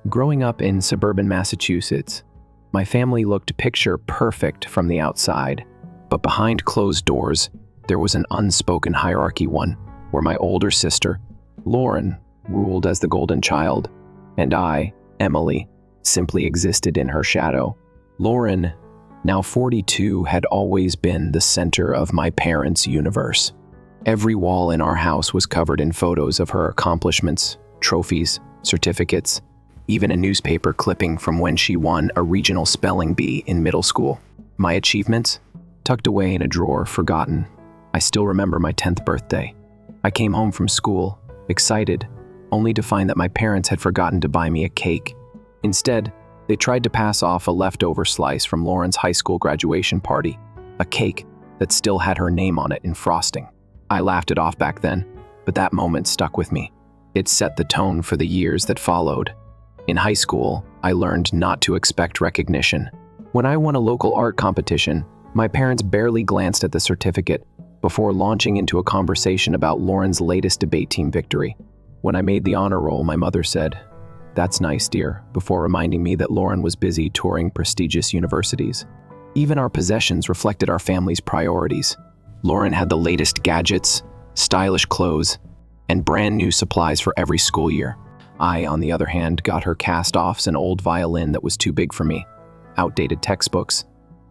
Growing up in suburban Massachusetts, my family looked picture perfect from the outside, but behind closed doors, there was an unspoken hierarchy where my older sister, Lauren, ruled as the golden child, and I, Emily, simply existed in her shadow. Lauren, now 42, had always been the center of my parents' universe. Every wall in our house was covered in photos of her accomplishments, trophies, certificates, even a newspaper clipping from when she won a regional spelling bee in middle school. My achievements? Tucked away in a drawer, forgotten. I still remember my 10th birthday. I came home from school, excited, only to find that my parents had forgotten to buy me a cake. Instead, they tried to pass off a leftover slice from Lauren's high school graduation party, a cake that still had her name on it in frosting. I laughed it off back then, but that moment stuck with me. It set the tone for the years that followed. In high school, I learned not to expect recognition. When I won a local art competition, my parents barely glanced at the certificate before launching into a conversation about Lauren's latest debate team victory. When I made the honor roll, my mother said, "That's nice, dear," before reminding me that Lauren was busy touring prestigious universities. Even our possessions reflected our family's priorities. Lauren had the latest gadgets, stylish clothes, and brand new supplies for every school year. I, on the other hand, got her cast-offs an old violin that was too big for me, outdated textbooks,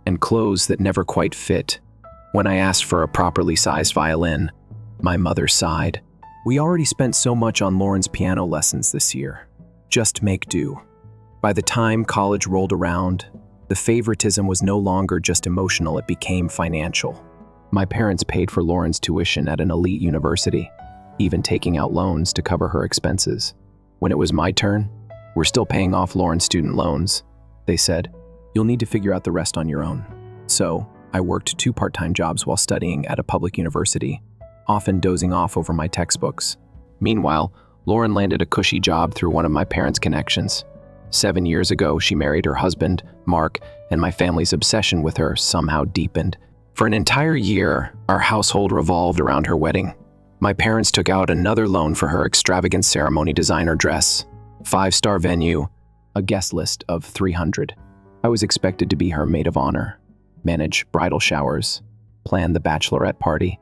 and clothes that never quite fit. When I asked for a properly sized violin, my mother sighed. "We already spent so much on Lauren's piano lessons this year. Just make do." By the time college rolled around, the favoritism was no longer just emotional, it became financial. My parents paid for Lauren's tuition at an elite university, even taking out loans to cover her expenses. When it was my turn, "We're still paying off Lauren's student loans," they said. "You'll need to figure out the rest on your own." So, I worked 2 part-time jobs while studying at a public university, often dozing off over my textbooks. Meanwhile, Lauren landed a cushy job through one of my parents' connections. 7 years ago, she married her husband, Mark, and my family's obsession with her somehow deepened. For an entire year, our household revolved around her wedding. My parents took out another loan for her extravagant ceremony designer dress, 5-star venue, a guest list of 300. I was expected to be her maid of honor, manage bridal showers, plan the bachelorette party,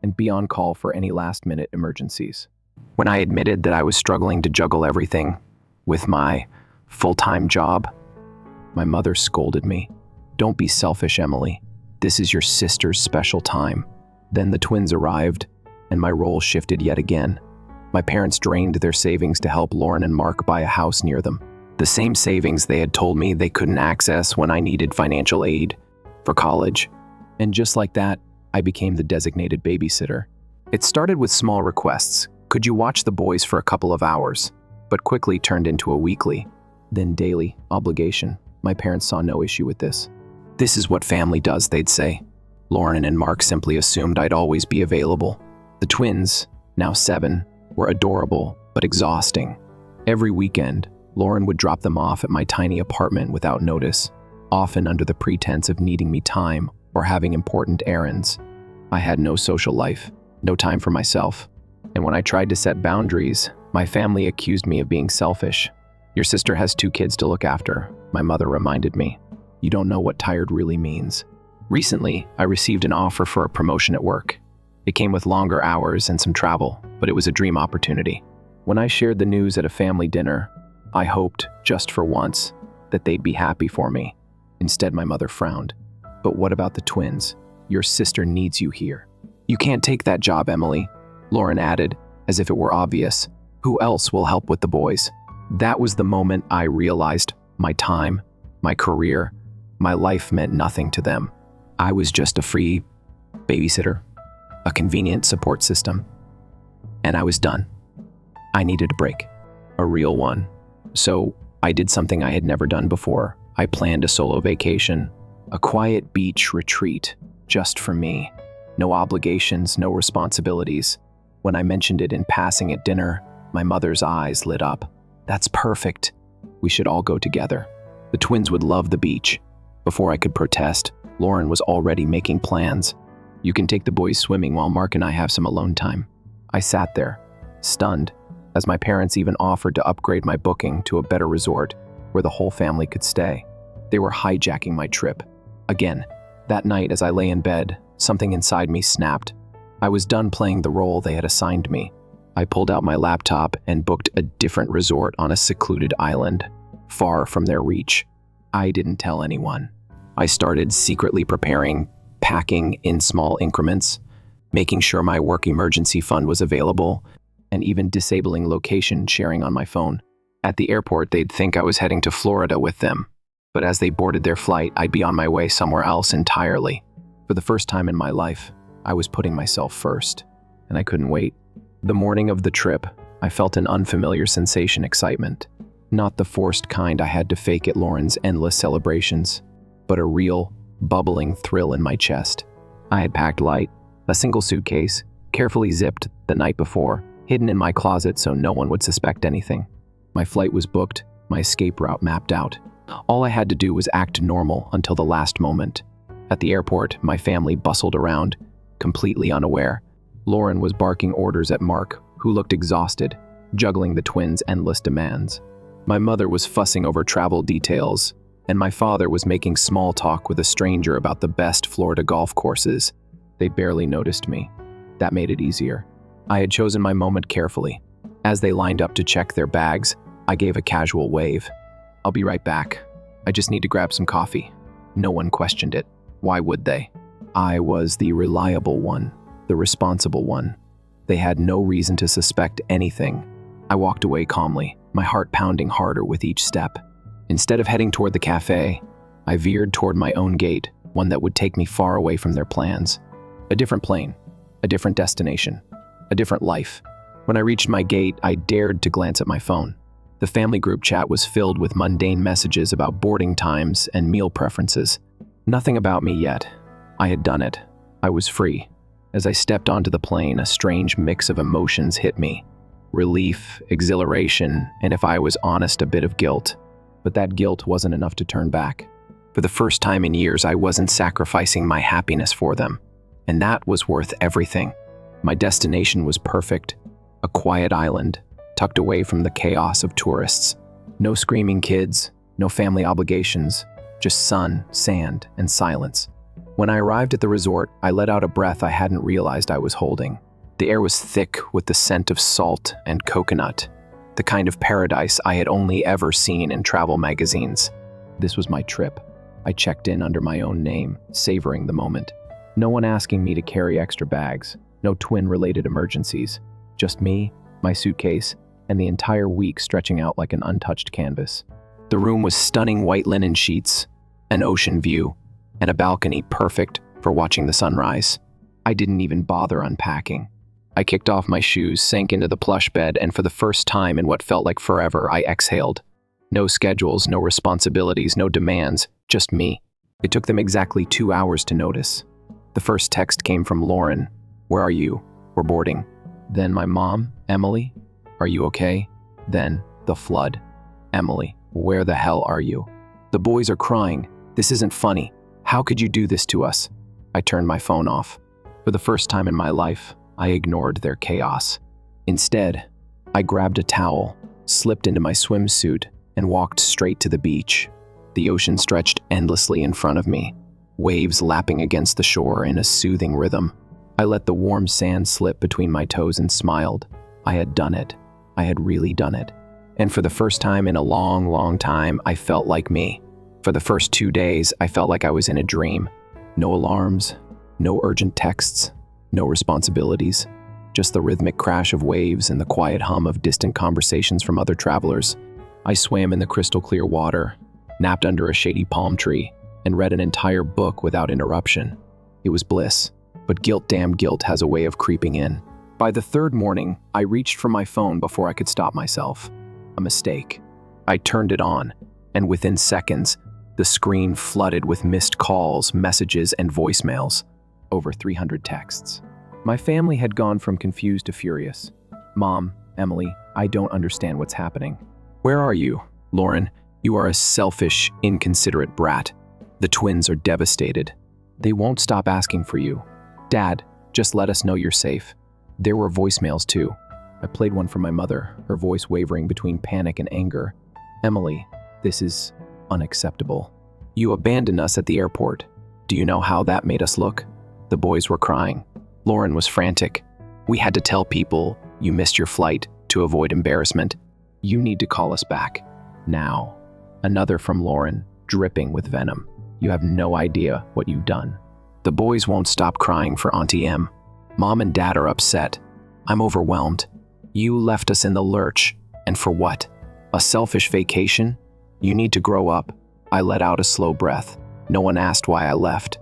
and be on call for any last-minute emergencies. When I admitted that I was struggling to juggle everything with my full-time job, my mother scolded me. "Don't be selfish, Emily. This is your sister's special time." Then the twins arrived, and my role shifted yet again. My parents drained their savings to help Lauren and Mark buy a house near them. The same savings they had told me they couldn't access when I needed financial aid for college. And just like that, I became the designated babysitter. It started with small requests. "Could you watch the boys for a couple of hours?" But quickly turned into a weekly, then daily obligation. My parents saw no issue with this. "This is what family does," they'd say. Lauren and Mark simply assumed I'd always be available. The twins, now 7, were adorable but exhausting. Every weekend, Lauren would drop them off at my tiny apartment without notice, often under the pretense of needing me time or having important errands. I had no social life, no time for myself. And when I tried to set boundaries, my family accused me of being selfish. "Your sister has 2 kids to look after," my mother reminded me. "You don't know what tired really means." Recently, I received an offer for a promotion at work. It came with longer hours and some travel, but it was a dream opportunity. When I shared the news at a family dinner, I hoped, just for once, that they'd be happy for me. Instead, my mother frowned. "But what about the twins? Your sister needs you here." "You can't take that job, Emily," Lauren added, as if it were obvious. "Who else will help with the boys?" That was the moment I realized my time, my career, my life meant nothing to them. I was just a free babysitter, a convenient support system, and I was done. I needed a break, a real one. So I did something I had never done before. I planned a solo vacation, a quiet beach retreat, just for me. No obligations, no responsibilities. When I mentioned it in passing at dinner, my mother's eyes lit up. "That's perfect. We should all go together. The twins would love the beach." Before I could protest, Lauren was already making plans. "You can take the boys swimming while Mark and I have some alone time." I sat there, stunned, as my parents even offered to upgrade my booking to a better resort where the whole family could stay. They were hijacking my trip. Again, that night as I lay in bed, something inside me snapped. I was done playing the role they had assigned me. I pulled out my laptop and booked a different resort on a secluded island, far from their reach. I didn't tell anyone. I started secretly preparing, packing in small increments, making sure my work emergency fund was available, and even disabling location sharing on my phone. At the airport, they'd think I was heading to Florida with them, but as they boarded their flight, I'd be on my way somewhere else entirely. For the first time in my life, I was putting myself first, and I couldn't wait. The morning of the trip, I felt an unfamiliar sensation excitement. Not the forced kind I had to fake at Lauren's endless celebrations, but a real, bubbling thrill in my chest. I had packed light, a single suitcase, carefully zipped the night before, hidden in my closet so no one would suspect anything. My flight was booked, my escape route mapped out. All I had to do was act normal until the last moment. At the airport, my family bustled around, completely unaware. Lauren was barking orders at Mark, who looked exhausted, juggling the twins' endless demands. My mother was fussing over travel details, and my father was making small talk with a stranger about the best Florida golf courses. They barely noticed me. That made it easier. I had chosen my moment carefully. As they lined up to check their bags, I gave a casual wave. "I'll be right back. I just need to grab some coffee." No one questioned it. Why would they? I was the reliable one, the responsible one. They had no reason to suspect anything. I walked away calmly, my heart pounding harder with each step. Instead of heading toward the cafe, I veered toward my own gate, one that would take me far away from their plans. A different plane, a different destination, a different life. When I reached my gate, I dared to glance at my phone. The family group chat was filled with mundane messages about boarding times and meal preferences. Nothing about me yet. I had done it. I was free. As I stepped onto the plane, a strange mix of emotions hit me. Relief, exhilaration, and if I was honest, a bit of guilt. But that guilt wasn't enough to turn back. For the first time in years, I wasn't sacrificing my happiness for them. And that was worth everything. My destination was perfect. A quiet island, tucked away from the chaos of tourists. No screaming kids, no family obligations, just sun, sand, and silence. When I arrived at the resort, I let out a breath I hadn't realized I was holding. The air was thick with the scent of salt and coconut, the kind of paradise I had only ever seen in travel magazines. This was my trip. I checked in under my own name, savoring the moment. No one asking me to carry extra bags, no twin-related emergencies. Just me, my suitcase, and the entire week stretching out like an untouched canvas. The room was stunning white linen sheets, an ocean view, and a balcony perfect for watching the sunrise. I didn't even bother unpacking. I kicked off my shoes, sank into the plush bed, and for the first time in what felt like forever, I exhaled. No schedules, no responsibilities, no demands, just me. It took them exactly 2 hours to notice. The first text came from Lauren. "Where are you? We're boarding." Then my mom, "Emily, are you okay?" Then the flood. "Emily, where the hell are you? The boys are crying. This isn't funny. How could you do this to us?" I turned my phone off. For the first time in my life, I ignored their chaos. Instead, I grabbed a towel, slipped into my swimsuit, and walked straight to the beach. The ocean stretched endlessly in front of me, waves lapping against the shore in a soothing rhythm. I let the warm sand slip between my toes and smiled. I had done it. I had really done it. And for the first time in a long, long time, I felt like me. For the first 2 days, I felt like I was in a dream. No alarms, no urgent texts, no responsibilities, just the rhythmic crash of waves and the quiet hum of distant conversations from other travelers. I swam in the crystal clear water, napped under a shady palm tree, and read an entire book without interruption. It was bliss, but damn guilt has a way of creeping in. By the third morning, I reached for my phone before I could stop myself. A mistake. I turned it on, and within seconds, the screen flooded with missed calls, messages, and voicemails. Over 300 texts. My family had gone from confused to furious. "Mom, Emily, I don't understand what's happening." "Where are you?" "Lauren, you are a selfish, inconsiderate brat." The twins are devastated. "They won't stop asking for you." "Dad, just let us know you're safe." There were voicemails too. I played one for my mother, her voice wavering between panic and anger. "Emily, this is unacceptable. You abandoned us at the airport. Do you know how that made us look?" The boys were crying. Lauren was frantic. "We had to tell people you missed your flight to avoid embarrassment. You need to call us back. Now." Another from Lauren, dripping with venom. "You have no idea what you've done." The boys won't stop crying for Auntie M. "Mom and Dad are upset. I'm overwhelmed. You left us in the lurch. And for what? A selfish vacation? You need to grow up." I let out a slow breath. No one asked why I left.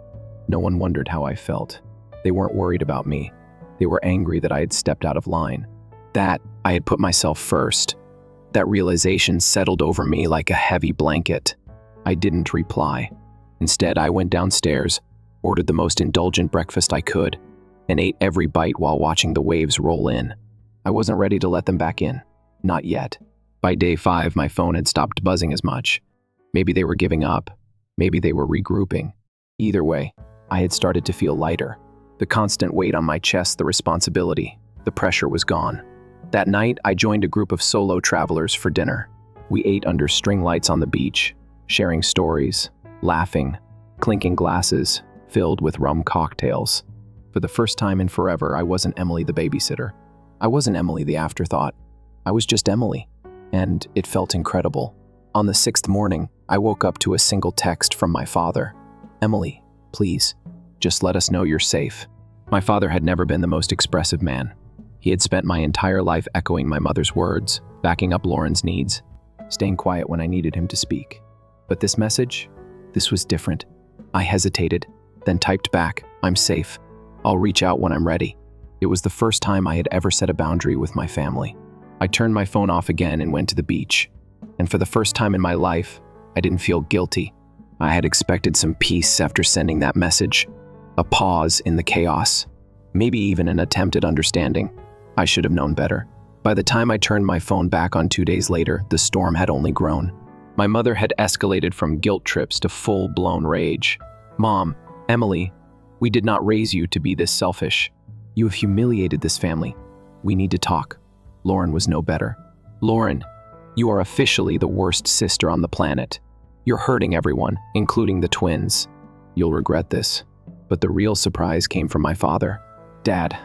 No one wondered how I felt. They weren't worried about me. They were angry that I had stepped out of line, that I had put myself first. That realization settled over me like a heavy blanket. I didn't reply. Instead, I went downstairs, ordered the most indulgent breakfast I could, and ate every bite while watching the waves roll in. I wasn't ready to let them back in. Not yet. By day 5, my phone had stopped buzzing as much. Maybe they were giving up. Maybe they were regrouping. Either way, I had started to feel lighter. The constant weight on my chest, the responsibility, the pressure was gone. That night, I joined a group of solo travelers for dinner. We ate under string lights on the beach, sharing stories, laughing, clinking glasses filled with rum cocktails. For the first time in forever, I wasn't Emily the babysitter. I wasn't Emily the afterthought. I was just Emily, and it felt incredible. On the 6th morning, I woke up to a single text from my father. "Emily, please, just let us know you're safe." My father had never been the most expressive man. He had spent my entire life echoing my mother's words, backing up Lauren's needs, staying quiet when I needed him to speak. But this message, this was different. I hesitated, then typed back, "I'm safe. I'll reach out when I'm ready." It was the first time I had ever set a boundary with my family. I turned my phone off again and went to the beach. And for the first time in my life, I didn't feel guilty. I had expected some peace after sending that message, a pause in the chaos, maybe even an attempt at understanding. I should have known better. By the time I turned my phone back on 2 days later, the storm had only grown. My mother had escalated from guilt trips to full-blown rage. "Mom, Emily, we did not raise you to be this selfish. You have humiliated this family. We need to talk." Lauren was no better. "Lauren, you are officially the worst sister on the planet. You're hurting everyone, including the twins. You'll regret this." But the real surprise came from my father. "Dad,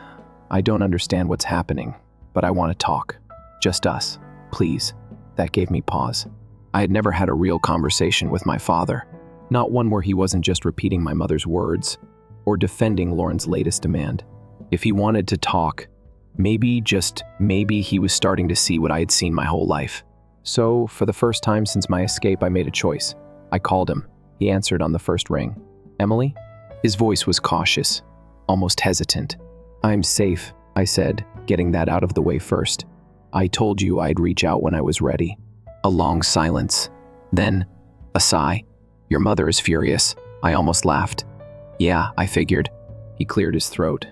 I don't understand what's happening, but I want to talk. Just us, please." That gave me pause. I had never had a real conversation with my father. Not one where he wasn't just repeating my mother's words or defending Lauren's latest demand. If he wanted to talk, maybe, just maybe, he was starting to see what I had seen my whole life. So, for the first time since my escape, I made a choice. I called him. He answered on the first ring. "Emily?" His voice was cautious, almost hesitant. "I'm safe," I said, getting that out of the way first. "I told you I'd reach out when I was ready." A long silence. Then, a sigh. "Your mother is furious." I almost laughed. "Yeah, I figured." He cleared his throat.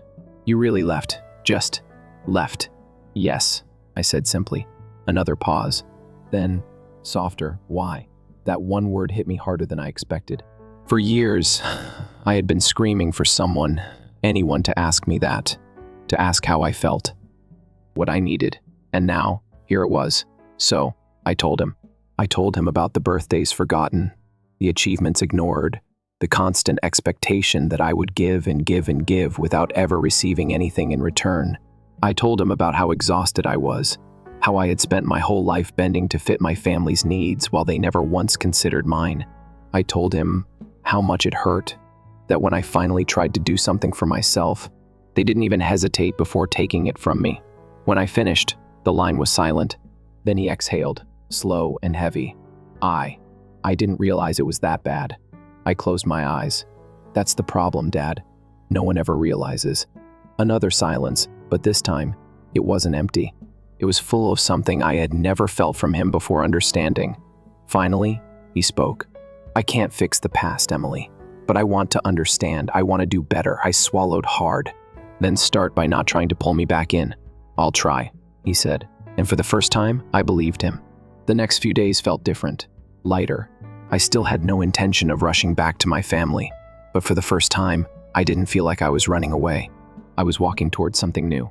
"You really left. Just left." "Yes," I said simply. Another pause. Then, softer, "Why?" That one word hit me harder than I expected. For years, I had been screaming for someone, anyone, to ask me that, to ask how I felt, what I needed. And now, here it was. So, I told him. I told him about the birthdays forgotten, the achievements ignored, the constant expectation that I would give and give and give without ever receiving anything in return. I told him about how exhausted I was, how I had spent my whole life bending to fit my family's needs while they never once considered mine. I told him how much it hurt, that when I finally tried to do something for myself, they didn't even hesitate before taking it from me. When I finished, the line was silent. Then he exhaled, slow and heavy. I didn't realize it was that bad. I closed my eyes. That's the problem, Dad. No one ever realizes. Another silence, but this time, it wasn't empty. It was full of something I had never felt from him before understanding. Finally, he spoke. "I can't fix the past, Emily, but I want to understand. I want to do better." I swallowed hard. "Then start by not trying to pull me back in." "I'll try," he said. And for the first time, I believed him. The next few days felt different, lighter. I still had no intention of rushing back to my family, but for the first time, I didn't feel like I was running away. I was walking towards something new.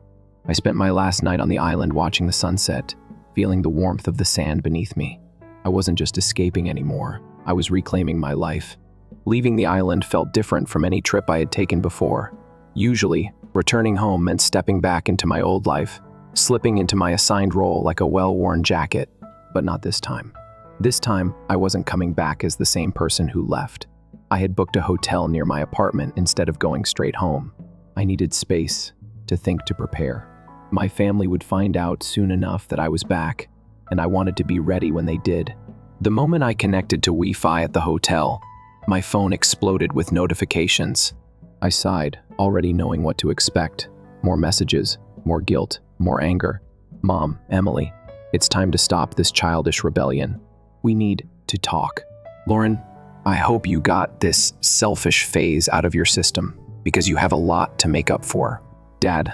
I spent my last night on the island watching the sunset, feeling the warmth of the sand beneath me. I wasn't just escaping anymore, I was reclaiming my life. Leaving the island felt different from any trip I had taken before. Usually, returning home meant stepping back into my old life, slipping into my assigned role like a well-worn jacket, but not this time. This time, I wasn't coming back as the same person who left. I had booked a hotel near my apartment instead of going straight home. I needed space, to think, to prepare. My family would find out soon enough that I was back, and I wanted to be ready when they did. The moment I connected to Wi-Fi at the hotel, my phone exploded with notifications. I sighed, already knowing what to expect. More messages, more guilt, more anger. Mom, Emily, it's time to stop this childish rebellion. We need to talk. Lauren, I hope you got this selfish phase out of your system, because you have a lot to make up for. Dad,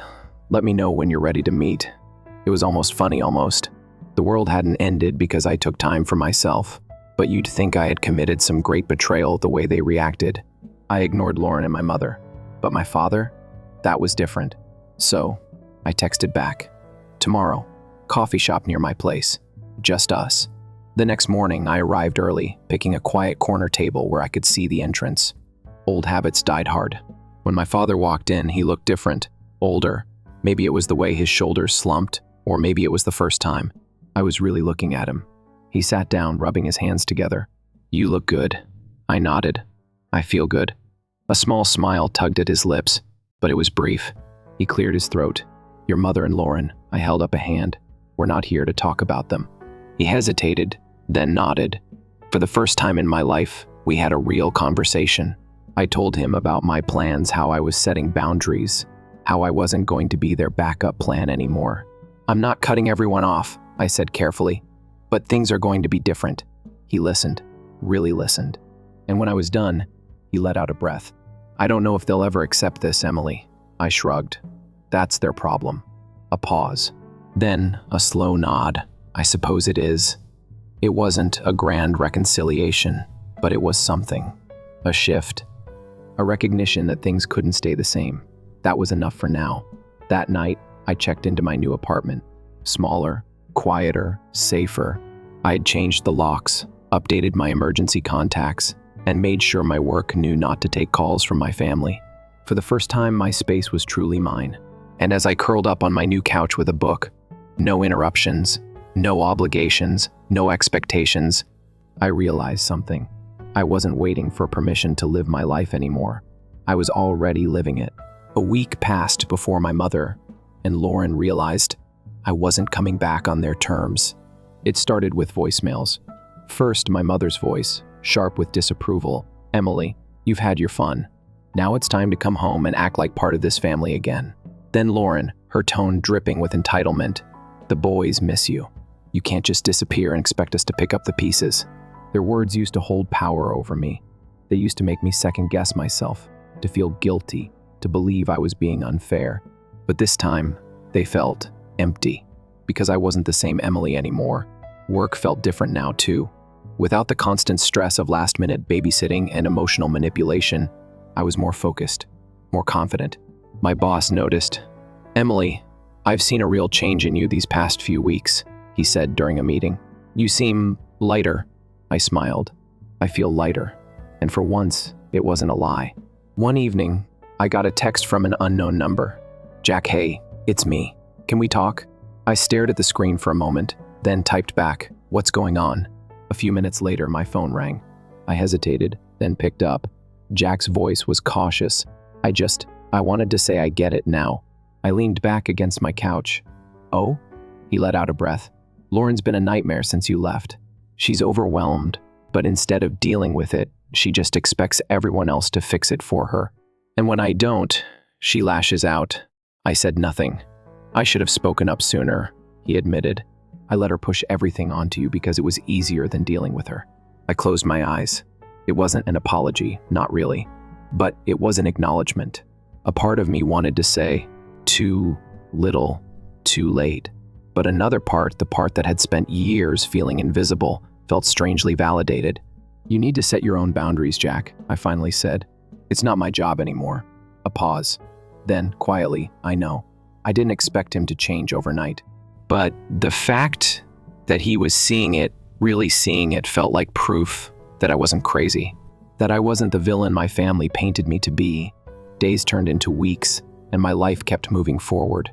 let me know when you're ready to meet. It was almost funny, almost. The world hadn't ended because I took time for myself, but you'd think I had committed some great betrayal the way they reacted. I ignored Lauren and my mother, but my father? That was different. So, I texted back. Tomorrow, coffee shop near my place. Just us. The next morning, I arrived early, picking a quiet corner table where I could see the entrance. Old habits died hard. When my father walked in, he looked different, older. Maybe it was the way his shoulders slumped, or maybe it was the first time. I was really looking at him. He sat down, rubbing his hands together. You look good. I nodded. I feel good. A small smile tugged at his lips, but it was brief. He cleared his throat. Your mother and Lauren, I held up a hand. We're not here to talk about them. He hesitated, then nodded. For the first time in my life, we had a real conversation. I told him about my plans, how I was setting boundaries, how I wasn't going to be their backup plan anymore. I'm not cutting everyone off, I said carefully, but things are going to be different. He listened, really listened. And when I was done, he let out a breath. I don't know if they'll ever accept this, Emily. I shrugged. That's their problem. A pause. Then a slow nod. I suppose it is. It wasn't a grand reconciliation, but it was something. A shift. A recognition that things couldn't stay the same. That was enough for now. That night, I checked into my new apartment. Smaller, quieter, safer. I had changed the locks, updated my emergency contacts, and made sure my work knew not to take calls from my family. For the first time, my space was truly mine. And as I curled up on my new couch with a book, no interruptions, no obligations, no expectations, I realized something. I wasn't waiting for permission to live my life anymore. I was already living it. A week passed before my mother and Lauren realized I wasn't coming back on their terms. It started with voicemails. First, my mother's voice, sharp with disapproval. Emily, you've had your fun. Now it's time to come home and act like part of this family again. Then Lauren, her tone dripping with entitlement. The boys miss you. You can't just disappear and expect us to pick up the pieces. Their words used to hold power over me. They used to make me second-guess myself, to feel guilty, to believe I was being unfair. But this time, they felt empty, because I wasn't the same Emily anymore. Work felt different now, too. Without the constant stress of last-minute babysitting and emotional manipulation, I was more focused, more confident. My boss noticed. Emily, I've seen a real change in you these past few weeks, he said during a meeting. You seem lighter. I smiled. I feel lighter. And for once, it wasn't a lie. One evening, I got a text from an unknown number. Jack, hey, it's me. Can we talk? I stared at the screen for a moment, then typed back, what's going on? A few minutes later, my phone rang. I hesitated, then picked up. Jack's voice was cautious. I wanted to say I get it now. I leaned back against my couch. Oh? He let out a breath. Lauren's been a nightmare since you left. She's overwhelmed, but instead of dealing with it, she just expects everyone else to fix it for her. And when I don't, she lashes out. I said nothing. I should have spoken up sooner, he admitted. I let her push everything onto you because it was easier than dealing with her. I closed my eyes. It wasn't an apology, not really. But it was an acknowledgement. A part of me wanted to say, too little, too late. But another part, the part that had spent years feeling invisible, felt strangely validated. You need to set your own boundaries, Jack, I finally said. It's not my job anymore. A pause. Then, quietly, I know. I didn't expect him to change overnight. But the fact that he was seeing it, really seeing it, felt like proof that I wasn't crazy, that I wasn't the villain my family painted me to be. Days turned into weeks, and my life kept moving forward.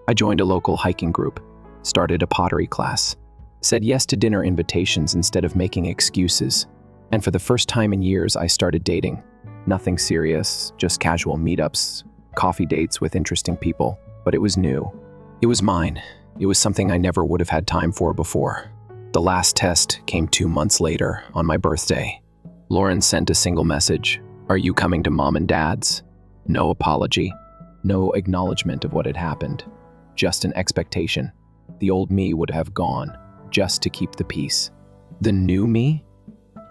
I joined a local hiking group, started a pottery class, said yes to dinner invitations instead of making excuses, and for the first time in years, I started dating. Nothing serious, just casual meetups, coffee dates with interesting people, but it was new. It was mine. It was something I never would have had time for before. The last test came 2 months later, on my birthday. Lauren sent a single message. "Are you coming to Mom and Dad's?" No apology, no acknowledgement of what had happened, just an expectation. The old me would have gone, just to keep the peace. The new me?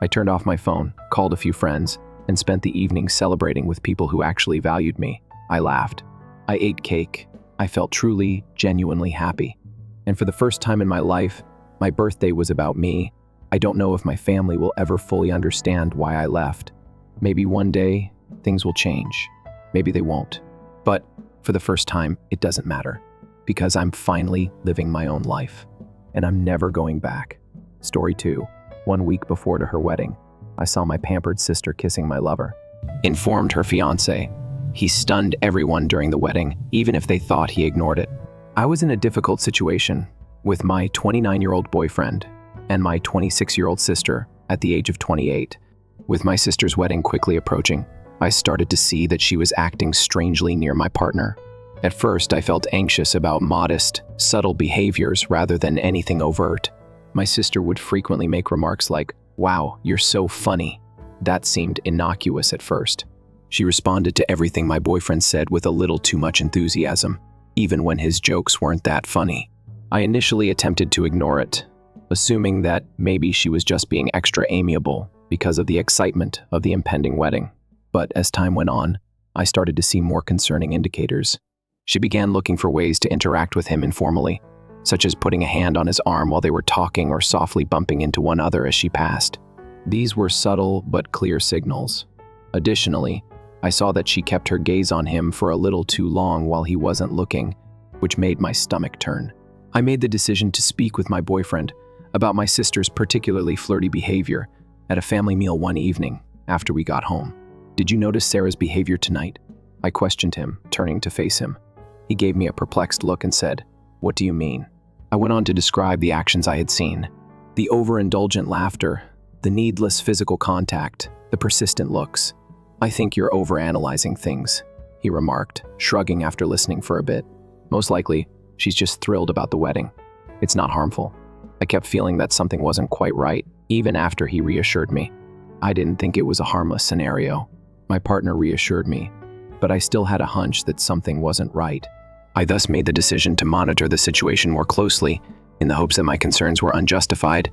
I turned off my phone, called a few friends, and spent the evening celebrating with people who actually valued me. I laughed. I ate cake. I felt truly, genuinely happy. And for the first time in my life, my birthday was about me. I don't know if my family will ever fully understand why I left. Maybe one day, things will change. Maybe they won't. But for the first time, it doesn't matter, because I'm finally living my own life. And I'm never going back. Story 2. 1 week before to her wedding, I saw my pampered sister kissing my lover. Informed her fiancé. He stunned everyone during the wedding, even if they thought he ignored it. I was in a difficult situation with my 29-year-old boyfriend and my 26-year-old sister at the age of 28. With my sister's wedding quickly approaching, I started to see that she was acting strangely near my partner. At first, I felt anxious about modest, subtle behaviors rather than anything overt. My sister would frequently make remarks like, "Wow, you're so funny." That seemed innocuous at first. She responded to everything my boyfriend said with a little too much enthusiasm, even when his jokes weren't that funny. I initially attempted to ignore it, assuming that maybe she was just being extra amiable because of the excitement of the impending wedding. But as time went on, I started to see more concerning indicators. She began looking for ways to interact with him informally, such as putting a hand on his arm while they were talking or softly bumping into one another as she passed. These were subtle but clear signals. Additionally, I saw that she kept her gaze on him for a little too long while he wasn't looking, which made my stomach turn. I made the decision to speak with my boyfriend about my sister's particularly flirty behavior at a family meal one evening after we got home. "Did you notice Sarah's behavior tonight?" I questioned him, turning to face him. He gave me a perplexed look and said, "What do you mean?" I went on to describe the actions I had seen. The overindulgent laughter, the needless physical contact, the persistent looks. "I think you're overanalyzing things," he remarked, shrugging after listening for a bit. "Most likely, she's just thrilled about the wedding. It's not harmful." I kept feeling that something wasn't quite right, even after he reassured me. I didn't think it was a harmless scenario. My partner reassured me, but I still had a hunch that something wasn't right. I thus made the decision to monitor the situation more closely, in the hopes that my concerns were unjustified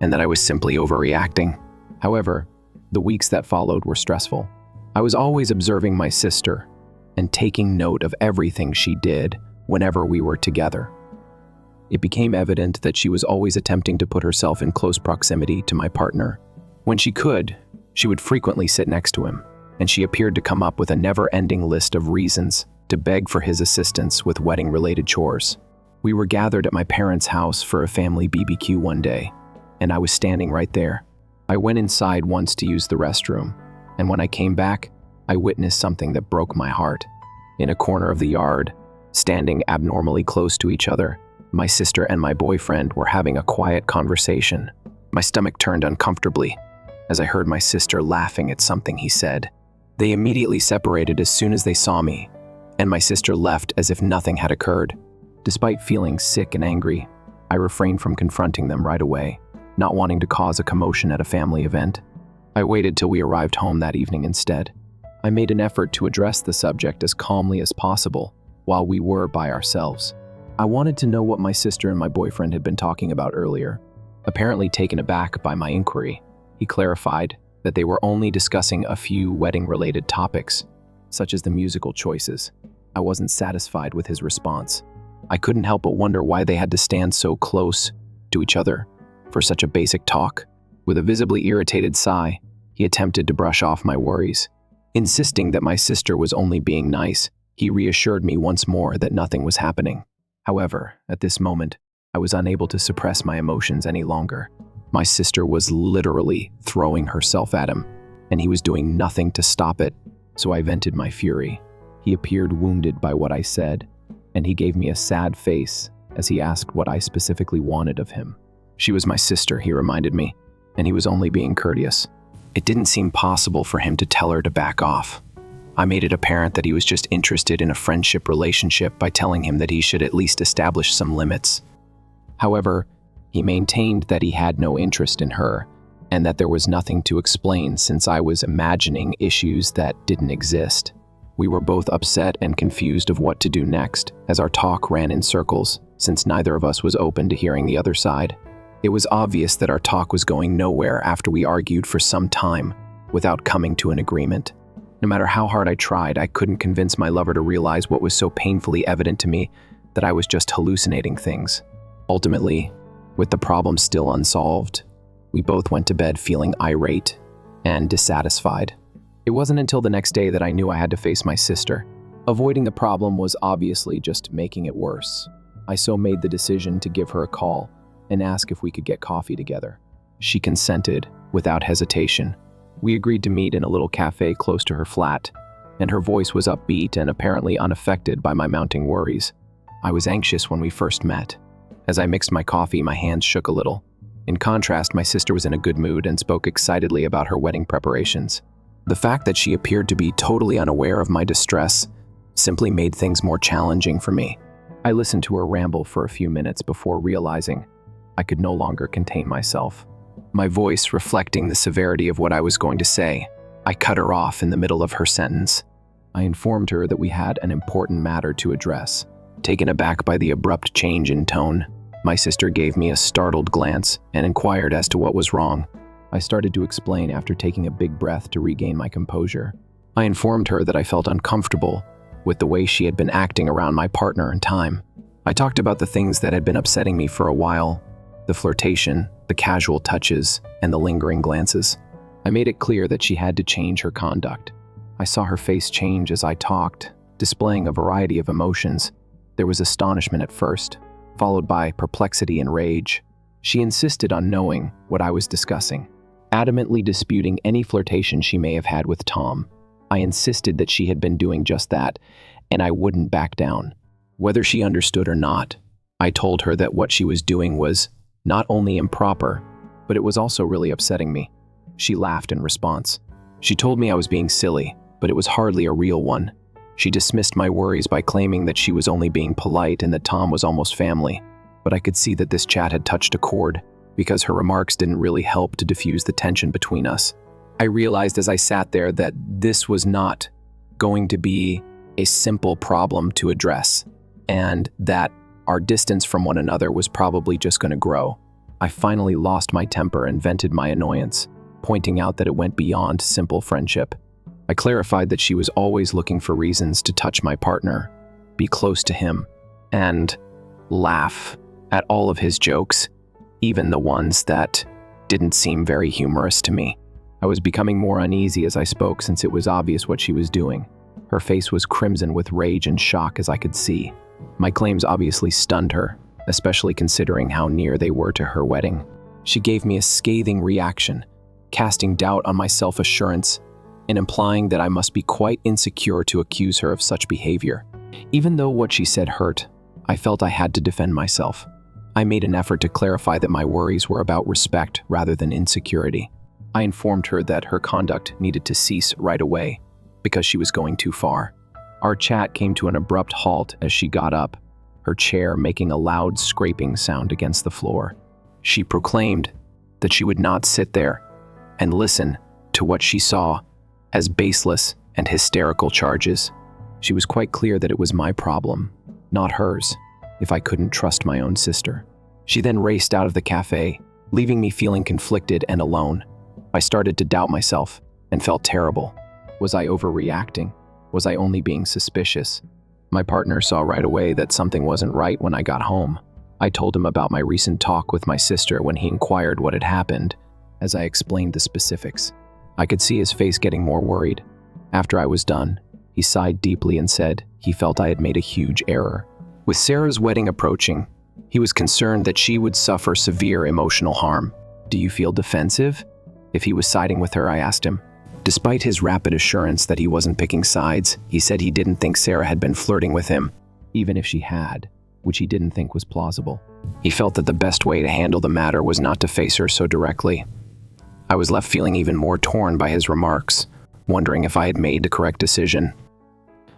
and that I was simply overreacting. However, the weeks that followed were stressful. I was always observing my sister and taking note of everything she did whenever we were together. It became evident that she was always attempting to put herself in close proximity to my partner. When she could, she would frequently sit next to him, and she appeared to come up with a never-ending list of reasons to beg for his assistance with wedding-related chores. We were gathered at my parents' house for a family BBQ one day, and I was standing right there. I went inside once to use the restroom, and when I came back, I witnessed something that broke my heart. In a corner of the yard, standing abnormally close to each other, my sister and my boyfriend were having a quiet conversation. My stomach turned uncomfortably as I heard my sister laughing at something he said. They immediately separated as soon as they saw me, and my sister left as if nothing had occurred. Despite feeling sick and angry, I refrained from confronting them right away, not wanting to cause a commotion at a family event. I waited till we arrived home that evening instead. I made an effort to address the subject as calmly as possible while we were by ourselves. I wanted to know what my sister and my boyfriend had been talking about earlier. Apparently taken aback by my inquiry, he clarified that they were only discussing a few wedding-related topics, such as the musical choices. I wasn't satisfied with his response. I couldn't help but wonder why they had to stand so close to each other for such a basic talk. With a visibly irritated sigh, he attempted to brush off my worries, insisting that my sister was only being nice He reassured me once more that nothing was happening. However, at this moment, I was unable to suppress my emotions any longer. My sister was literally throwing herself at him, and he was doing nothing to stop it, so I vented my fury. He appeared wounded by what I said, and he gave me a sad face as he asked what I specifically wanted of him. She was my sister, he reminded me, and he was only being courteous. It didn't seem possible for him to tell her to back off. I made it apparent that he was just interested in a friendship relationship by telling him that he should at least establish some limits. However, he maintained that he had no interest in her, and that there was nothing to explain since I was imagining issues that didn't exist. We were both upset and confused of what to do next, as our talk ran in circles, since neither of us was open to hearing the other side. It was obvious that our talk was going nowhere after we argued for some time, without coming to an agreement. No matter how hard I tried, I couldn't convince my lover to realize what was so painfully evident to me, that I was just hallucinating things. Ultimately, with the problem still unsolved, we both went to bed feeling irate and dissatisfied. It wasn't until the next day that I knew I had to face my sister. Avoiding the problem was obviously just making it worse. I so made the decision to give her a call and ask if we could get coffee together. She consented without hesitation. We agreed to meet in a little cafe close to her flat, and her voice was upbeat and apparently unaffected by my mounting worries. I was anxious when we first met. As I mixed my coffee, my hands shook a little. In contrast, my sister was in a good mood and spoke excitedly about her wedding preparations. The fact that she appeared to be totally unaware of my distress simply made things more challenging for me. I listened to her ramble for a few minutes before realizing I could no longer contain myself. My voice reflecting the severity of what I was going to say, I cut her off in the middle of her sentence. I informed her that we had an important matter to address. Taken aback by the abrupt change in tone, my sister gave me a startled glance and inquired as to what was wrong. I started to explain after taking a big breath to regain my composure. I informed her that I felt uncomfortable with the way she had been acting around my partner and time. I talked about the things that had been upsetting me for a while, the flirtation, the casual touches, and the lingering glances. I made it clear that she had to change her conduct. I saw her face change as I talked, displaying a variety of emotions. There was astonishment at first, followed by perplexity and rage. She insisted on knowing what I was discussing, adamantly disputing any flirtation she may have had with Tom. I insisted that she had been doing just that, and I wouldn't back down. Whether she understood or not, I told her that what she was doing was not only improper, but it was also really upsetting me. She laughed in response. She told me I was being silly, but it was hardly a real one. She dismissed my worries by claiming that she was only being polite and that Tom was almost family. But I could see that this chat had touched a chord, because her remarks didn't really help to diffuse the tension between us. I realized as I sat there that this was not going to be a simple problem to address, and that our distance from one another was probably just going to grow. I finally lost my temper and vented my annoyance, pointing out that it went beyond simple friendship. I clarified that she was always looking for reasons to touch my partner, be close to him, and laugh at all of his jokes, even the ones that didn't seem very humorous to me. I was becoming more uneasy as I spoke since it was obvious what she was doing. Her face was crimson with rage and shock as I could see. My claims obviously stunned her, especially considering how near they were to her wedding. She gave me a scathing reaction, casting doubt on my self-assurance and implying that I must be quite insecure to accuse her of such behavior. Even though what she said hurt, I felt I had to defend myself. I made an effort to clarify that my worries were about respect rather than insecurity. I informed her that her conduct needed to cease right away because she was going too far. Our chat came to an abrupt halt as she got up, her chair making a loud scraping sound against the floor. She proclaimed that she would not sit there and listen to what she saw as baseless and hysterical charges. She was quite clear that it was my problem, not hers, if I couldn't trust my own sister. She then raced out of the cafe, leaving me feeling conflicted and alone. I started to doubt myself and felt terrible. Was I overreacting? Was I only being suspicious? My partner saw right away that something wasn't right when I got home. I told him about my recent talk with my sister when he inquired what had happened, as I explained the specifics. I could see his face getting more worried. After I was done, He sighed deeply and said he felt I had made a huge error. With Sarah's wedding approaching, he was concerned that she would suffer severe emotional harm. "Do you feel defensive?" If he was siding with her, I asked him. Despite his rapid assurance that he wasn't picking sides, he said he didn't think Sarah had been flirting with him, even if she had, which he didn't think was plausible. He felt that the best way to handle the matter was not to face her so directly. I was left feeling even more torn by his remarks, wondering if I had made the correct decision.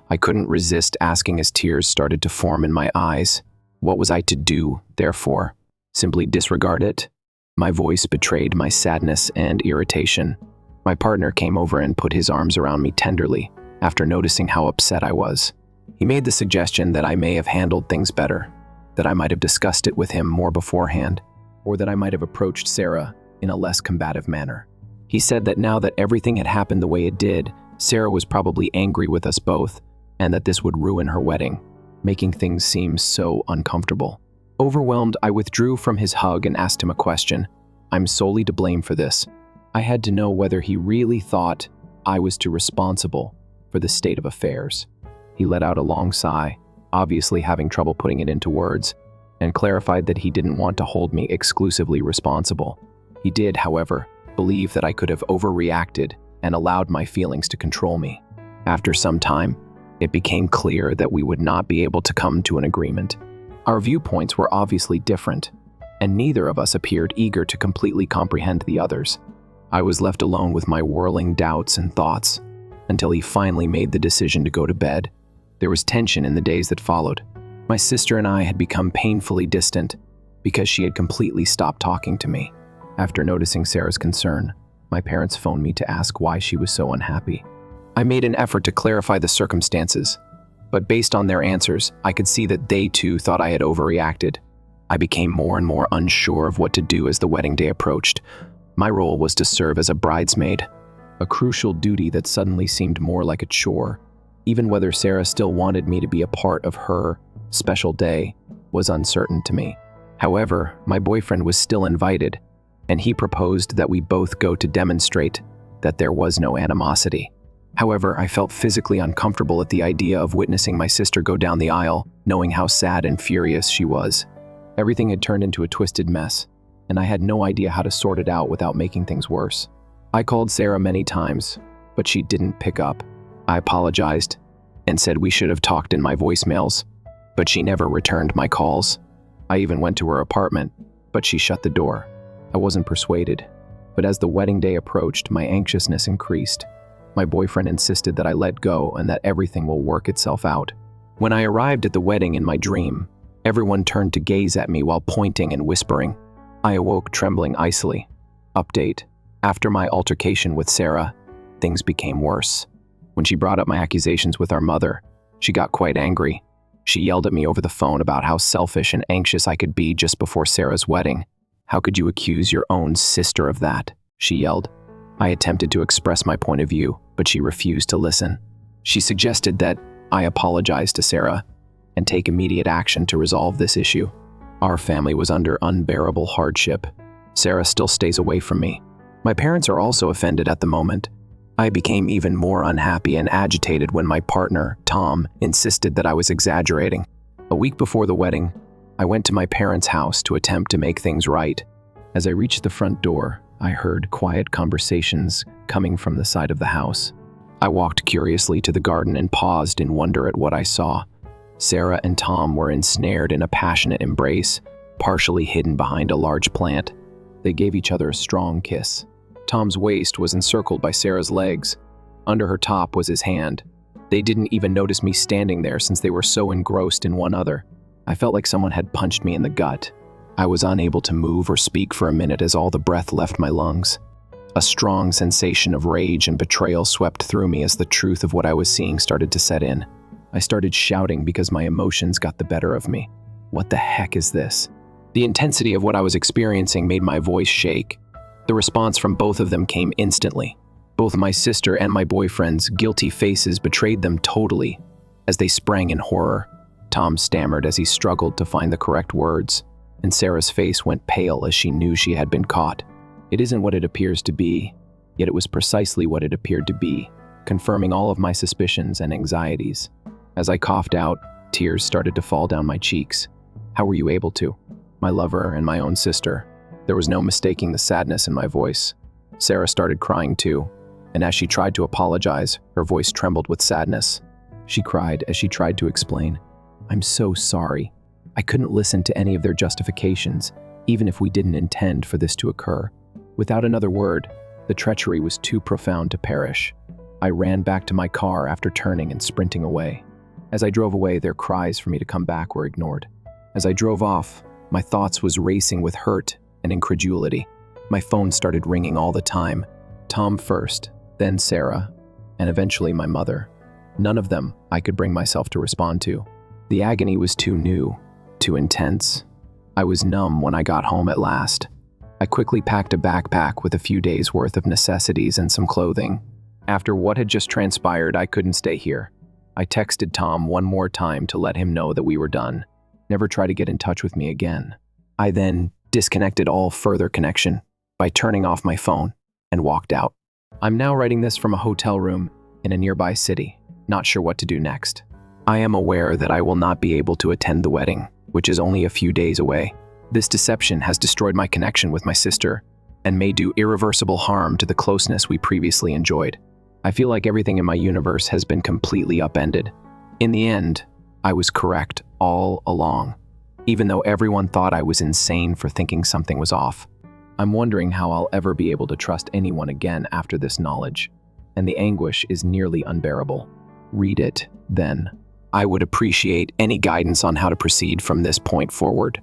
I couldn't resist asking as tears started to form in my eyes. What was I to do, therefore? Simply disregard it? My voice betrayed my sadness and irritation. My partner came over and put his arms around me tenderly, after noticing how upset I was. He made the suggestion that I may have handled things better, that I might have discussed it with him more beforehand, or that I might have approached Sarah in a less combative manner. He said that now that everything had happened the way it did, Sarah was probably angry with us both, and that this would ruin her wedding, making things seem so uncomfortable. Overwhelmed, I withdrew from his hug and asked him a question. I'm solely to blame for this. I had to know whether he really thought I was too responsible for the state of affairs. He let out a long sigh, obviously having trouble putting it into words, and clarified that he didn't want to hold me exclusively responsible. He did, however, believe that I could have overreacted and allowed my feelings to control me. After some time, it became clear that we would not be able to come to an agreement. Our viewpoints were obviously different, and neither of us appeared eager to completely comprehend the others. I was left alone with my whirling doubts and thoughts, until he finally made the decision to go to bed. There was tension in the days that followed. My sister and I had become painfully distant because she had completely stopped talking to me. After noticing Sarah's concern, my parents phoned me to ask why she was so unhappy. I made an effort to clarify the circumstances, but based on their answers, I could see that they too thought I had overreacted. I became more and more unsure of what to do as the wedding day approached. My role was to serve as a bridesmaid, a crucial duty that suddenly seemed more like a chore. Even whether Sarah still wanted me to be a part of her special day was uncertain to me. However, my boyfriend was still invited, and he proposed that we both go to demonstrate that there was no animosity. However, I felt physically uncomfortable at the idea of witnessing my sister go down the aisle, knowing how sad and furious she was. Everything had turned into a twisted mess, and I had no idea how to sort it out without making things worse. I called Sarah many times, but she didn't pick up. I apologized and said we should have talked in my voicemails, but she never returned my calls. I even went to her apartment, but she shut the door. I wasn't persuaded, but as the wedding day approached, my anxiousness increased. My boyfriend insisted that I let go and that everything will work itself out. When I arrived at the wedding in my dream, everyone turned to gaze at me while pointing and whispering. I awoke trembling icily. Update. After my altercation with Sarah, things became worse. When she brought up my accusations with our mother, she got quite angry. She yelled at me over the phone about how selfish and anxious I could be just before Sarah's wedding. "How could you accuse your own sister of that?" she yelled. I attempted to express my point of view, but she refused to listen. She suggested that I apologize to Sarah and take immediate action to resolve this issue. Our family was under unbearable hardship. Sarah still stays away from me. My parents are also offended at the moment. I became even more unhappy and agitated when my partner, Tom, insisted that I was exaggerating. A week before the wedding, I went to my parents' house to attempt to make things right. As I reached the front door, I heard quiet conversations coming from the side of the house. I walked curiously to the garden and paused in wonder at what I saw. Sarah and Tom were ensnared in a passionate embrace, partially hidden behind a large plant. They gave each other a strong kiss. Tom's waist was encircled by Sarah's legs. Under her top was his hand. They didn't even notice me standing there since they were so engrossed in one another. I felt like someone had punched me in the gut. I was unable to move or speak for a minute as all the breath left my lungs. A strong sensation of rage and betrayal swept through me as the truth of what I was seeing started to set in. I started shouting because my emotions got the better of me. What the heck is this? The intensity of what I was experiencing made my voice shake. The response from both of them came instantly. Both my sister and my boyfriend's guilty faces betrayed them totally as they sprang in horror. Tom stammered as he struggled to find the correct words, and Sarah's face went pale as she knew she had been caught. It isn't what it appears to be, yet it was precisely what it appeared to be. confirming all of my suspicions and anxieties. As I coughed out, tears started to fall down my cheeks. How were you able to? My lover and my own sister. There was no mistaking the sadness in my voice. Sarah started crying too, and as she tried to apologize, her voice trembled with sadness. She cried as she tried to explain, "I'm so sorry. I couldn't listen to any of their justifications, even if we didn't intend for this to occur." Without another word, the treachery was too profound to perish. I ran back to my car after turning and sprinting away. As I drove away, their cries for me to come back were ignored. As I drove off, my thoughts was racing with hurt and incredulity. My phone started ringing all the time. Tom first, then Sarah, and eventually my mother. None of them I could bring myself to respond to. The agony was too new, too intense. I was numb when I got home at last. I quickly packed a backpack with a few days' worth of necessities and some clothing. After what had just transpired, I couldn't stay here. I texted Tom one more time to let him know that we were done. Never try to get in touch with me again. I then disconnected all further connection by turning off my phone and walked out. I'm now writing this from a hotel room in a nearby city, not sure what to do next. I am aware that I will not be able to attend the wedding, which is only a few days away. This deception has destroyed my connection with my sister and may do irreversible harm to the closeness we previously enjoyed. I feel like everything in my universe has been completely upended. In the end, I was correct all along, even though everyone thought I was insane for thinking something was off. I'm wondering how I'll ever be able to trust anyone again after this knowledge, and the anguish is nearly unbearable. Read it, then. I would appreciate any guidance on how to proceed from this point forward.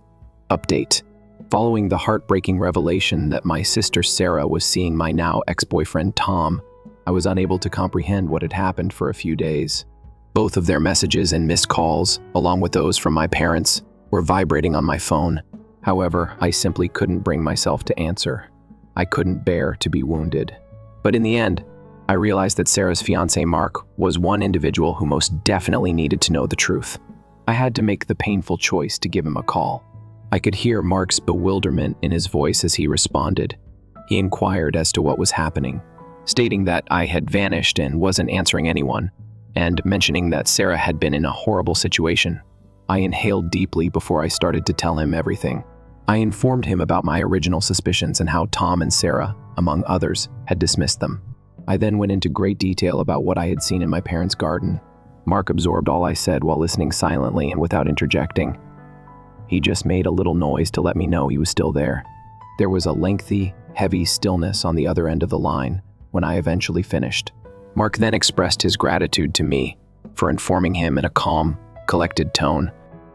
Update. Following the heartbreaking revelation that my sister Sarah was seeing my now ex-boyfriend Tom, I was unable to comprehend what had happened for a few days. Both of their messages and missed calls, along with those from my parents, were vibrating on my phone. However, I simply couldn't bring myself to answer. I couldn't bear to be wounded. But in the end, I realized that Sarah's fiancé Mark was one individual who most definitely needed to know the truth. I had to make the painful choice to give him a call. I could hear Mark's bewilderment in his voice as he responded. He inquired as to what was happening, stating that I had vanished and wasn't answering anyone, and mentioning that Sarah had been in a horrible situation. I inhaled deeply before I started to tell him everything. I informed him about my original suspicions and how Tom and Sarah, among others, had dismissed them. I then went into great detail about what I had seen in my parents' garden. Mark absorbed all I said while listening silently and without interjecting. He just made a little noise to let me know he was still there. There was a lengthy, heavy stillness on the other end of the line when I eventually finished. Mark then expressed his gratitude to me for informing him in a calm, collected tone,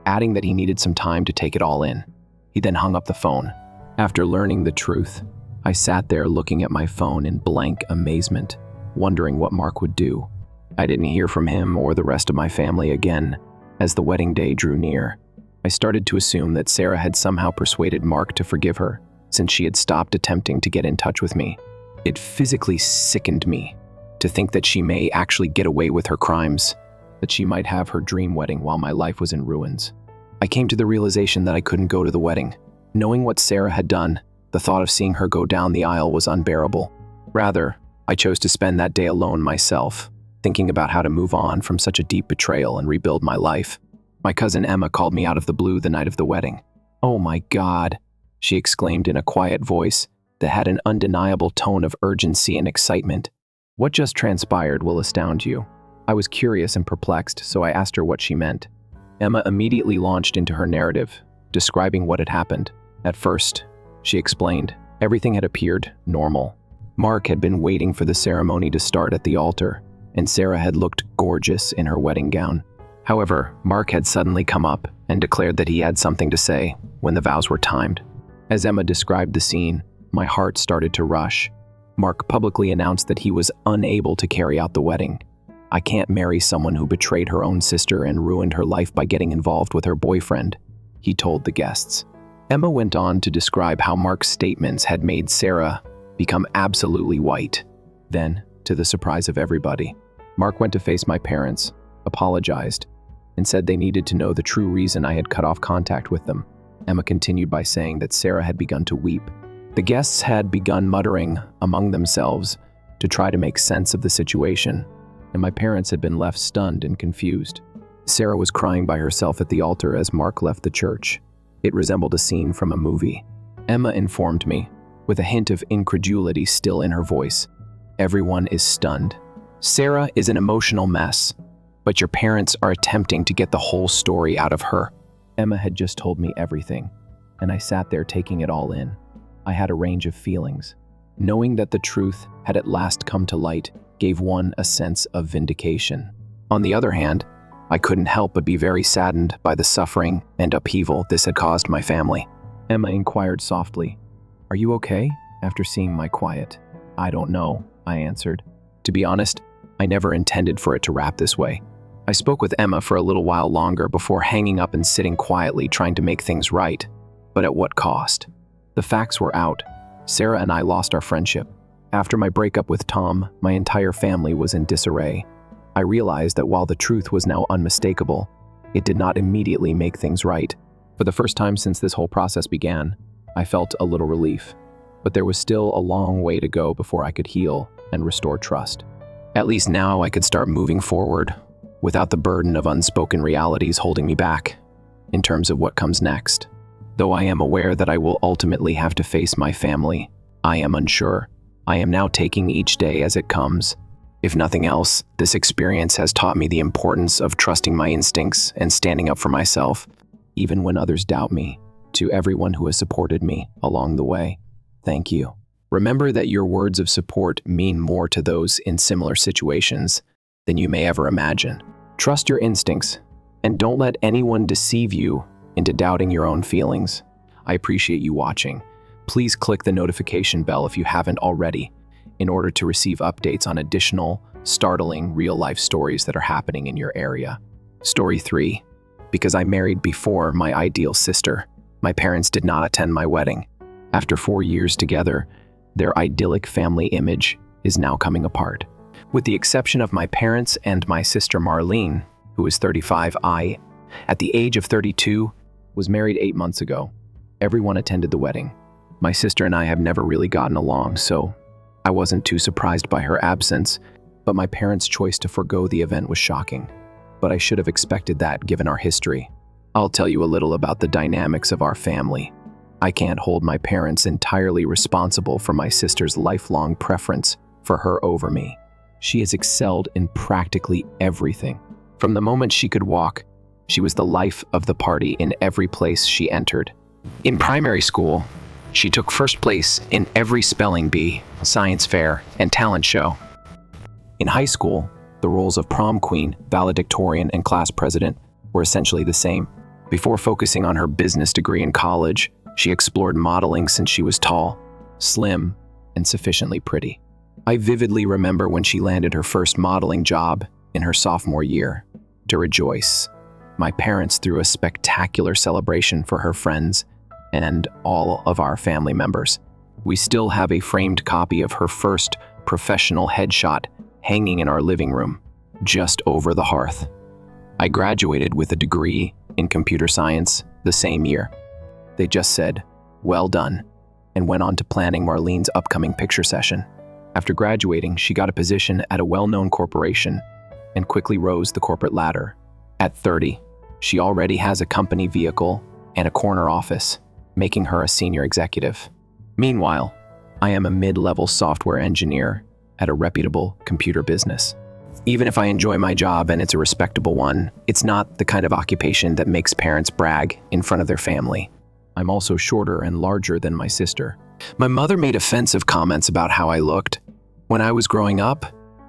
adding that he needed some time to take it all in. He then hung up the phone. After learning the truth, I sat there looking at my phone in blank amazement, wondering what Mark would do. I didn't hear from him or the rest of my family again as the wedding day drew near. I started to assume that Sarah had somehow persuaded Mark to forgive her, since she had stopped attempting to get in touch with me. It physically sickened me to think that she may actually get away with her crimes, that she might have her dream wedding while my life was in ruins. I came to the realization that I couldn't go to the wedding. Knowing what Sarah had done, the thought of seeing her go down the aisle was unbearable. Rather, I chose to spend that day alone myself, thinking about how to move on from such a deep betrayal and rebuild my life. My cousin Emma called me out of the blue the night of the wedding. "Oh my God," she exclaimed in a quiet voice that had an undeniable tone of urgency and excitement. "What just transpired will astound you." I was curious and perplexed, so I asked her what she meant. Emma immediately launched into her narrative, describing what had happened. At first, she explained, everything had appeared normal. Mark had been waiting for the ceremony to start at the altar, and Sarah had looked gorgeous in her wedding gown. However, Mark had suddenly come up and declared that he had something to say when the vows were timed. As Emma described the scene, my heart started to rush. Mark publicly announced that he was unable to carry out the wedding. "I can't marry someone who betrayed her own sister and ruined her life by getting involved with her boyfriend," he told the guests. Emma went on to describe how Mark's statements had made Sarah become absolutely white. Then, to the surprise of everybody, Mark went to face my parents, apologized, and said they needed to know the true reason I had cut off contact with them. Emma continued by saying that Sarah had begun to weep. The guests had begun muttering among themselves to try to make sense of the situation. and my parents had been left stunned and confused. Sarah was crying by herself at the altar as Mark left the church. It resembled a scene from a movie. Emma informed me, with a hint of incredulity still in her voice. Everyone is stunned. Sarah is an emotional mess, but your parents are attempting to get the whole story out of her. Emma had just told me everything, and I sat there taking it all in. I had a range of feelings. Knowing that the truth had at last come to light gave one a sense of vindication. On the other hand, I couldn't help but be very saddened by the suffering and upheaval this had caused my family. Emma inquired softly, "Are you okay?" after seeing my quiet. "I don't know," I answered. To be honest, I never intended for it to wrap this way. I spoke with Emma for a little while longer before hanging up and sitting quietly trying to make things right. But at what cost? The facts were out. Sarah and I lost our friendship. After my breakup with Tom, my entire family was in disarray. I realized that while the truth was now unmistakable, it did not immediately make things right. For the first time since this whole process began, I felt a little relief. But there was still a long way to go before I could heal and restore trust. At least now I could start moving forward, without the burden of unspoken realities holding me back, in terms of what comes next. Though I am aware that I will ultimately have to face my family, I am unsure. I am now taking each day as it comes. If nothing else, this experience has taught me the importance of trusting my instincts and standing up for myself, even when others doubt me. To everyone who has supported me along the way, thank you. Remember that your words of support mean more to those in similar situations than you may ever imagine. Trust your instincts, and don't let anyone deceive you into doubting your own feelings. I appreciate you watching. Please click the notification bell if you haven't already, in order to receive updates on additional, startling, real-life stories that are happening in your area. Story 3. Because I married before my ideal sister, my parents did not attend my wedding. After 4 years together, their idyllic family image is now coming apart. With the exception of my parents and my sister Marlene, who is 35, I, at the age of 32, was married 8 months ago. Everyone attended the wedding. My sister and I have never really gotten along, so I wasn't too surprised by her absence, but my parents' choice to forego the event was shocking. But I should have expected that given our history. I'll tell you a little about the dynamics of our family. I can't hold my parents entirely responsible for my sister's lifelong preference for her over me. She has excelled in practically everything. From the moment she could walk, she was the life of the party in every place she entered. In primary school, she took first place in every spelling bee, science fair, and talent show. In high school, the roles of prom queen, valedictorian, and class president were essentially the same. Before focusing on her business degree in college, she explored modeling since she was tall, slim, and sufficiently pretty. I vividly remember when she landed her first modeling job in her sophomore year. To rejoice, my parents threw a spectacular celebration for her friends and all of our family members. We still have a framed copy of her first professional headshot hanging in our living room, just over the hearth. I graduated with a degree in computer science the same year. They just said, "Well done," and went on to planning Marlene's upcoming picture session. After graduating, she got a position at a well-known corporation and quickly rose the corporate ladder. At 30, she already has a company vehicle and a corner office, making her a senior executive. Meanwhile, I am a mid-level software engineer at a reputable computer business. Even if I enjoy my job and it's a respectable one, it's not the kind of occupation that makes parents brag in front of their family. I'm also shorter and larger than my sister. My mother made offensive comments about how I looked. When I was growing up,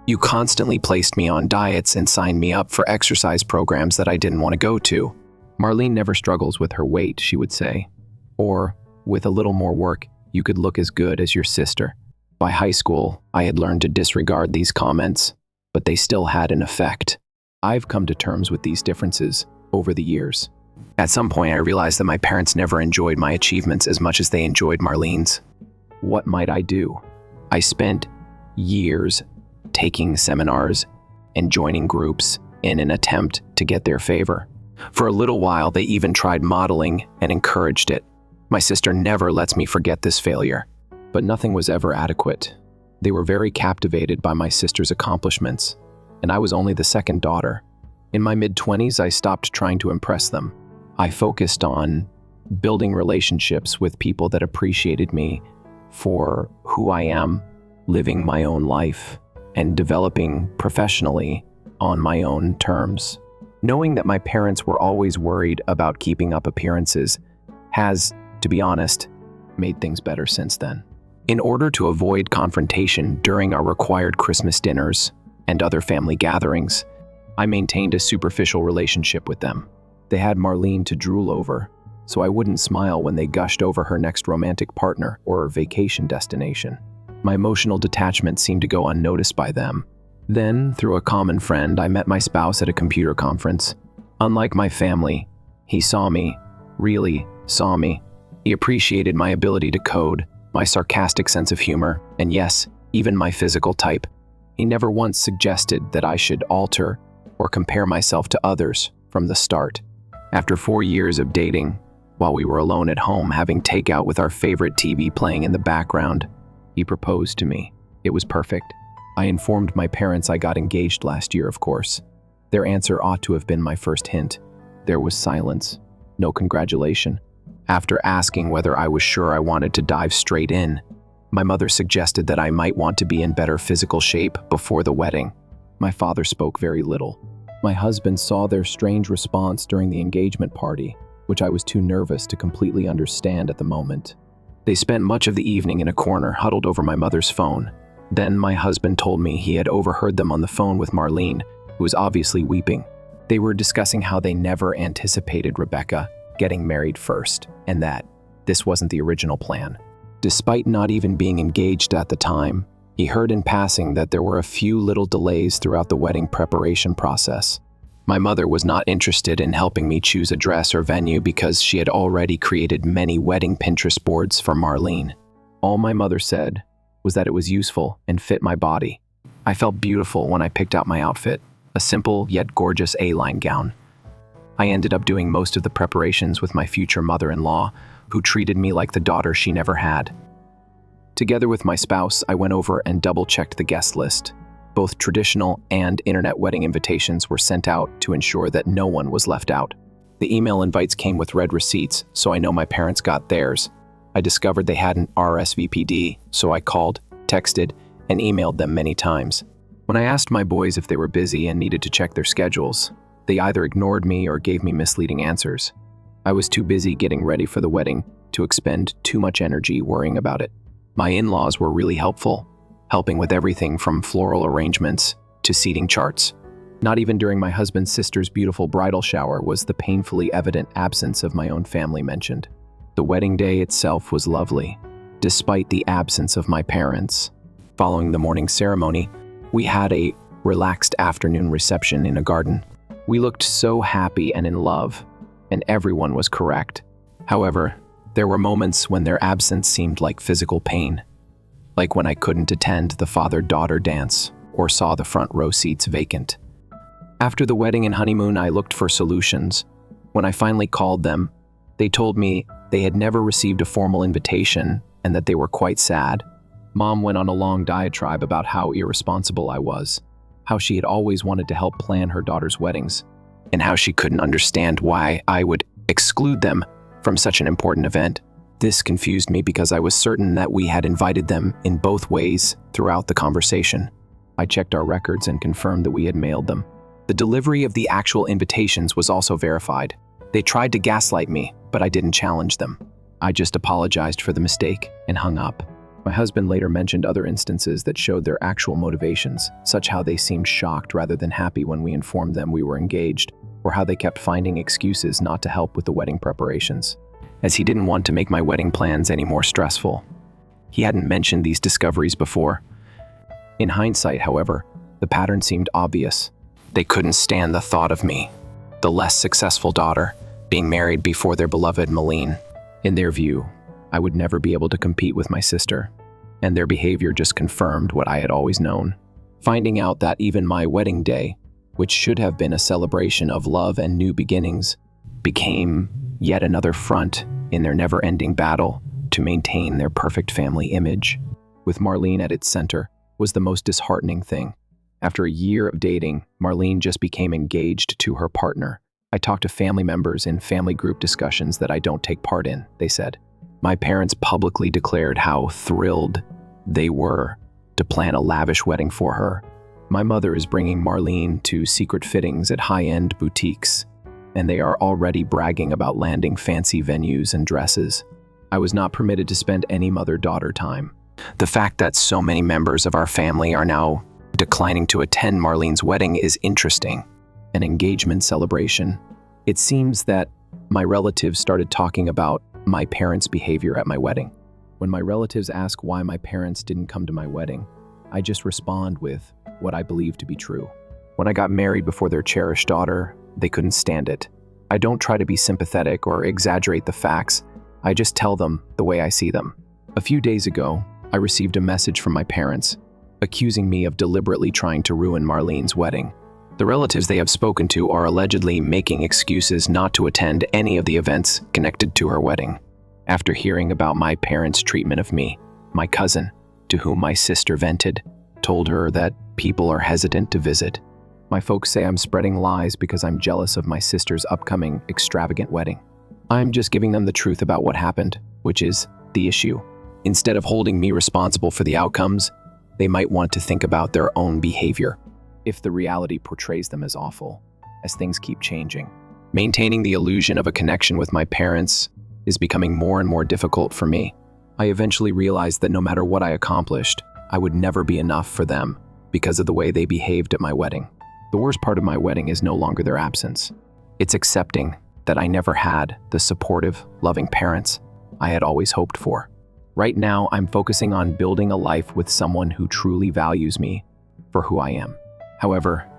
you constantly placed me on diets and signed me up for exercise programs that I didn't want to go to. Marlene never struggles with her weight, she would say. Or, with a little more work, you could look as good as your sister. By high school, I had learned to disregard these comments, but they still had an effect. I've come to terms with these differences over the years. At some point, I realized that my parents never enjoyed my achievements as much as they enjoyed Marlene's. What might I do? I spent years taking seminars and joining groups in an attempt to get their favor. For a little while, they even tried modeling and encouraged it. My sister never lets me forget this failure, but nothing was ever adequate. They were very captivated by my sister's accomplishments, and I was only the second daughter. In my mid-20s, I stopped trying to impress them. I focused on building relationships with people that appreciated me for who I am, living my own life, and developing professionally on my own terms. Knowing that my parents were always worried about keeping up appearances has, to be honest, made things better since then. In order to avoid confrontation during our required Christmas dinners and other family gatherings, I maintained a superficial relationship with them. They had Marlene to drool over, so I wouldn't smile when they gushed over her next romantic partner or vacation destination. My emotional detachment seemed to go unnoticed by them. Then, through a common friend, I met my spouse at a computer conference. Unlike my family, he saw me, really saw me. He appreciated my ability to code, my sarcastic sense of humor, and yes, even my physical type. He never once suggested that I should alter or compare myself to others from the start. After 4 years of dating, while we were alone at home having takeout with our favorite TV playing in the background, he proposed to me. It was perfect. I informed my parents I got engaged last year, of course. Their answer ought to have been my first hint. There was silence. No congratulation. After asking whether I was sure I wanted to dive straight in, my mother suggested that I might want to be in better physical shape before the wedding. My father spoke very little. My husband saw their strange response during the engagement party, which I was too nervous to completely understand at the moment. They spent much of the evening in a corner, huddled over my mother's phone. Then my husband told me he had overheard them on the phone with Marlene, who was obviously weeping. They were discussing how they never anticipated Rebecca getting married first, and that this wasn't the original plan. Despite not even being engaged at the time, he heard in passing that there were a few little delays throughout the wedding preparation process. My mother was not interested in helping me choose a dress or venue because she had already created many wedding Pinterest boards for Marlene. All my mother said was that it was useful and fit my body. I felt beautiful when I picked out my outfit, a simple yet gorgeous A-line gown. I ended up doing most of the preparations with my future mother-in-law, who treated me like the daughter she never had. Together with my spouse, I went over and double-checked the guest list. Both traditional and internet wedding invitations were sent out to ensure that no one was left out. The email invites came with red receipts, so I know my parents got theirs. I discovered they hadn't RSVP'd, so I called, texted, and emailed them many times. When I asked my boys if they were busy and needed to check their schedules, they either ignored me or gave me misleading answers. I was too busy getting ready for the wedding to expend too much energy worrying about it. My in-laws were really helpful, helping with everything from floral arrangements to seating charts. Not even during my husband's sister's beautiful bridal shower was the painfully evident absence of my own family mentioned. The wedding day itself was lovely, despite the absence of my parents. Following the morning ceremony, we had a relaxed afternoon reception in a garden. We looked so happy and in love, and everyone was correct. However, there were moments when their absence seemed like physical pain, like when I couldn't attend the father-daughter dance or saw the front row seats vacant. After the wedding and honeymoon, I looked for solutions. When I finally called them, they told me they had never received a formal invitation and that they were quite sad. Mom went on a long diatribe about how irresponsible I was, how she had always wanted to help plan her daughter's weddings, and how she couldn't understand why I would exclude them from such an important event. This confused me because I was certain that we had invited them in both ways throughout the conversation. I checked our records and confirmed that we had mailed them. The delivery of the actual invitations was also verified. They tried to gaslight me, but I didn't challenge them. I just apologized for the mistake and hung up. My husband later mentioned other instances that showed their actual motivations, such how they seemed shocked rather than happy when we informed them we were engaged, or how they kept finding excuses not to help with the wedding preparations, as he didn't want to make my wedding plans any more stressful. He hadn't mentioned these discoveries before. In hindsight, however, the pattern seemed obvious. They couldn't stand the thought of me, the less successful daughter, being married before their beloved Marlene. In their view, I would never be able to compete with my sister, and their behavior just confirmed what I had always known. Finding out that even my wedding day, which should have been a celebration of love and new beginnings, became yet another front in their never-ending battle to maintain their perfect family image, with Marlene at its center, was the most disheartening thing. After a year of dating, Marlene just became engaged to her partner. I talked to family members in family group discussions that I don't take part in, they said. My parents publicly declared how thrilled they were to plan a lavish wedding for her. My mother is bringing Marlene to secret fittings at high-end boutiques, and they are already bragging about landing fancy venues and dresses. I was not permitted to spend any mother-daughter time. The fact that so many members of our family are now declining to attend Marlene's wedding is interesting. An engagement celebration. It seems that my relatives started talking about my parents' behavior at my wedding. When my relatives ask why my parents didn't come to my wedding, I just respond with what I believe to be true. When I got married before their cherished daughter, they couldn't stand it. I don't try to be sympathetic or exaggerate the facts. I just tell them the way I see them. A few days ago, I received a message from my parents, accusing me of deliberately trying to ruin Marlene's wedding. The relatives they have spoken to are allegedly making excuses not to attend any of the events connected to her wedding. After hearing about my parents' treatment of me, my cousin, to whom my sister vented, told her that people are hesitant to visit. My folks say I'm spreading lies because I'm jealous of my sister's upcoming extravagant wedding. I'm just giving them the truth about what happened, which is the issue. Instead of holding me responsible for the outcomes, they might want to think about their own behavior, if the reality portrays them as awful, as things keep changing. Maintaining the illusion of a connection with my parents is becoming more and more difficult for me. I eventually realized that no matter what I accomplished, I would never be enough for them because of the way they behaved at my wedding. The worst part of my wedding is no longer their absence. It's accepting that I never had the supportive, loving parents I had always hoped for. Right now, I'm focusing on building a life with someone who truly values me for who I am. However,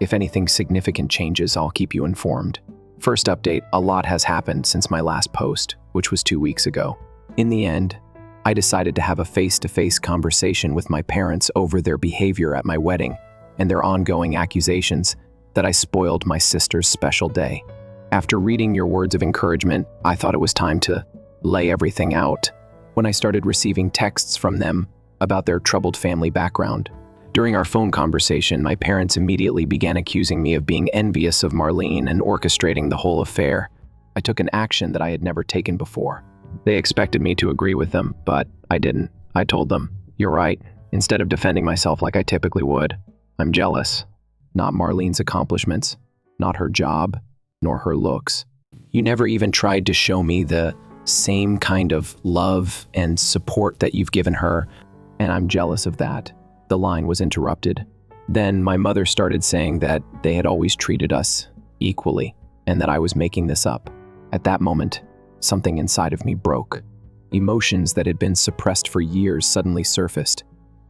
if anything significant changes, I'll keep you informed. First update, a lot has happened since my last post, which was 2 weeks ago. In the end, I decided to have a face-to-face conversation with my parents over their behavior at my wedding and their ongoing accusations that I spoiled my sister's special day. After reading your words of encouragement, I thought it was time to lay everything out. When I started receiving texts from them about their troubled family background. During our phone conversation, my parents immediately began accusing me of being envious of Marlene and orchestrating the whole affair. I took an action that I had never taken before. They expected me to agree with them, but I didn't. I told them, "You're right." Instead of defending myself like I typically would, I'm jealous. Not Marlene's accomplishments, not her job, nor her looks. You never even tried to show me the same kind of love and support that you've given her, and I'm jealous of that. The line was interrupted. Then my mother started saying that they had always treated us equally and that I was making this up. At that moment, something inside of me broke. Emotions that had been suppressed for years suddenly surfaced.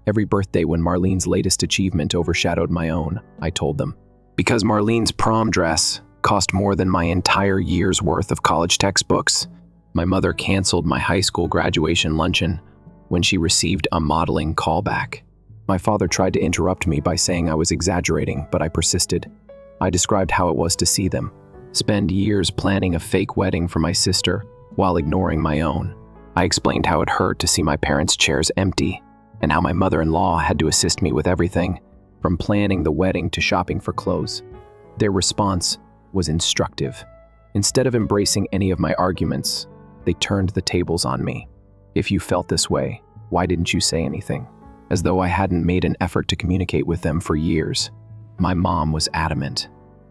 Every birthday when Marlene's latest achievement overshadowed my own, I told them. Because Marlene's prom dress cost more than my entire year's worth of college textbooks, my mother canceled my high school graduation luncheon when she received a modeling callback. My father tried to interrupt me by saying I was exaggerating, but I persisted. I described how it was to see them spend years planning a fake wedding for my sister while ignoring my own. I explained how it hurt to see my parents' chairs empty and how my mother-in-law had to assist me with everything, from planning the wedding to shopping for clothes. Their response was instructive. Instead of embracing any of my arguments, they turned the tables on me. If you felt this way, why didn't you say anything? As though I hadn't made an effort to communicate with them for years. My mom was adamant.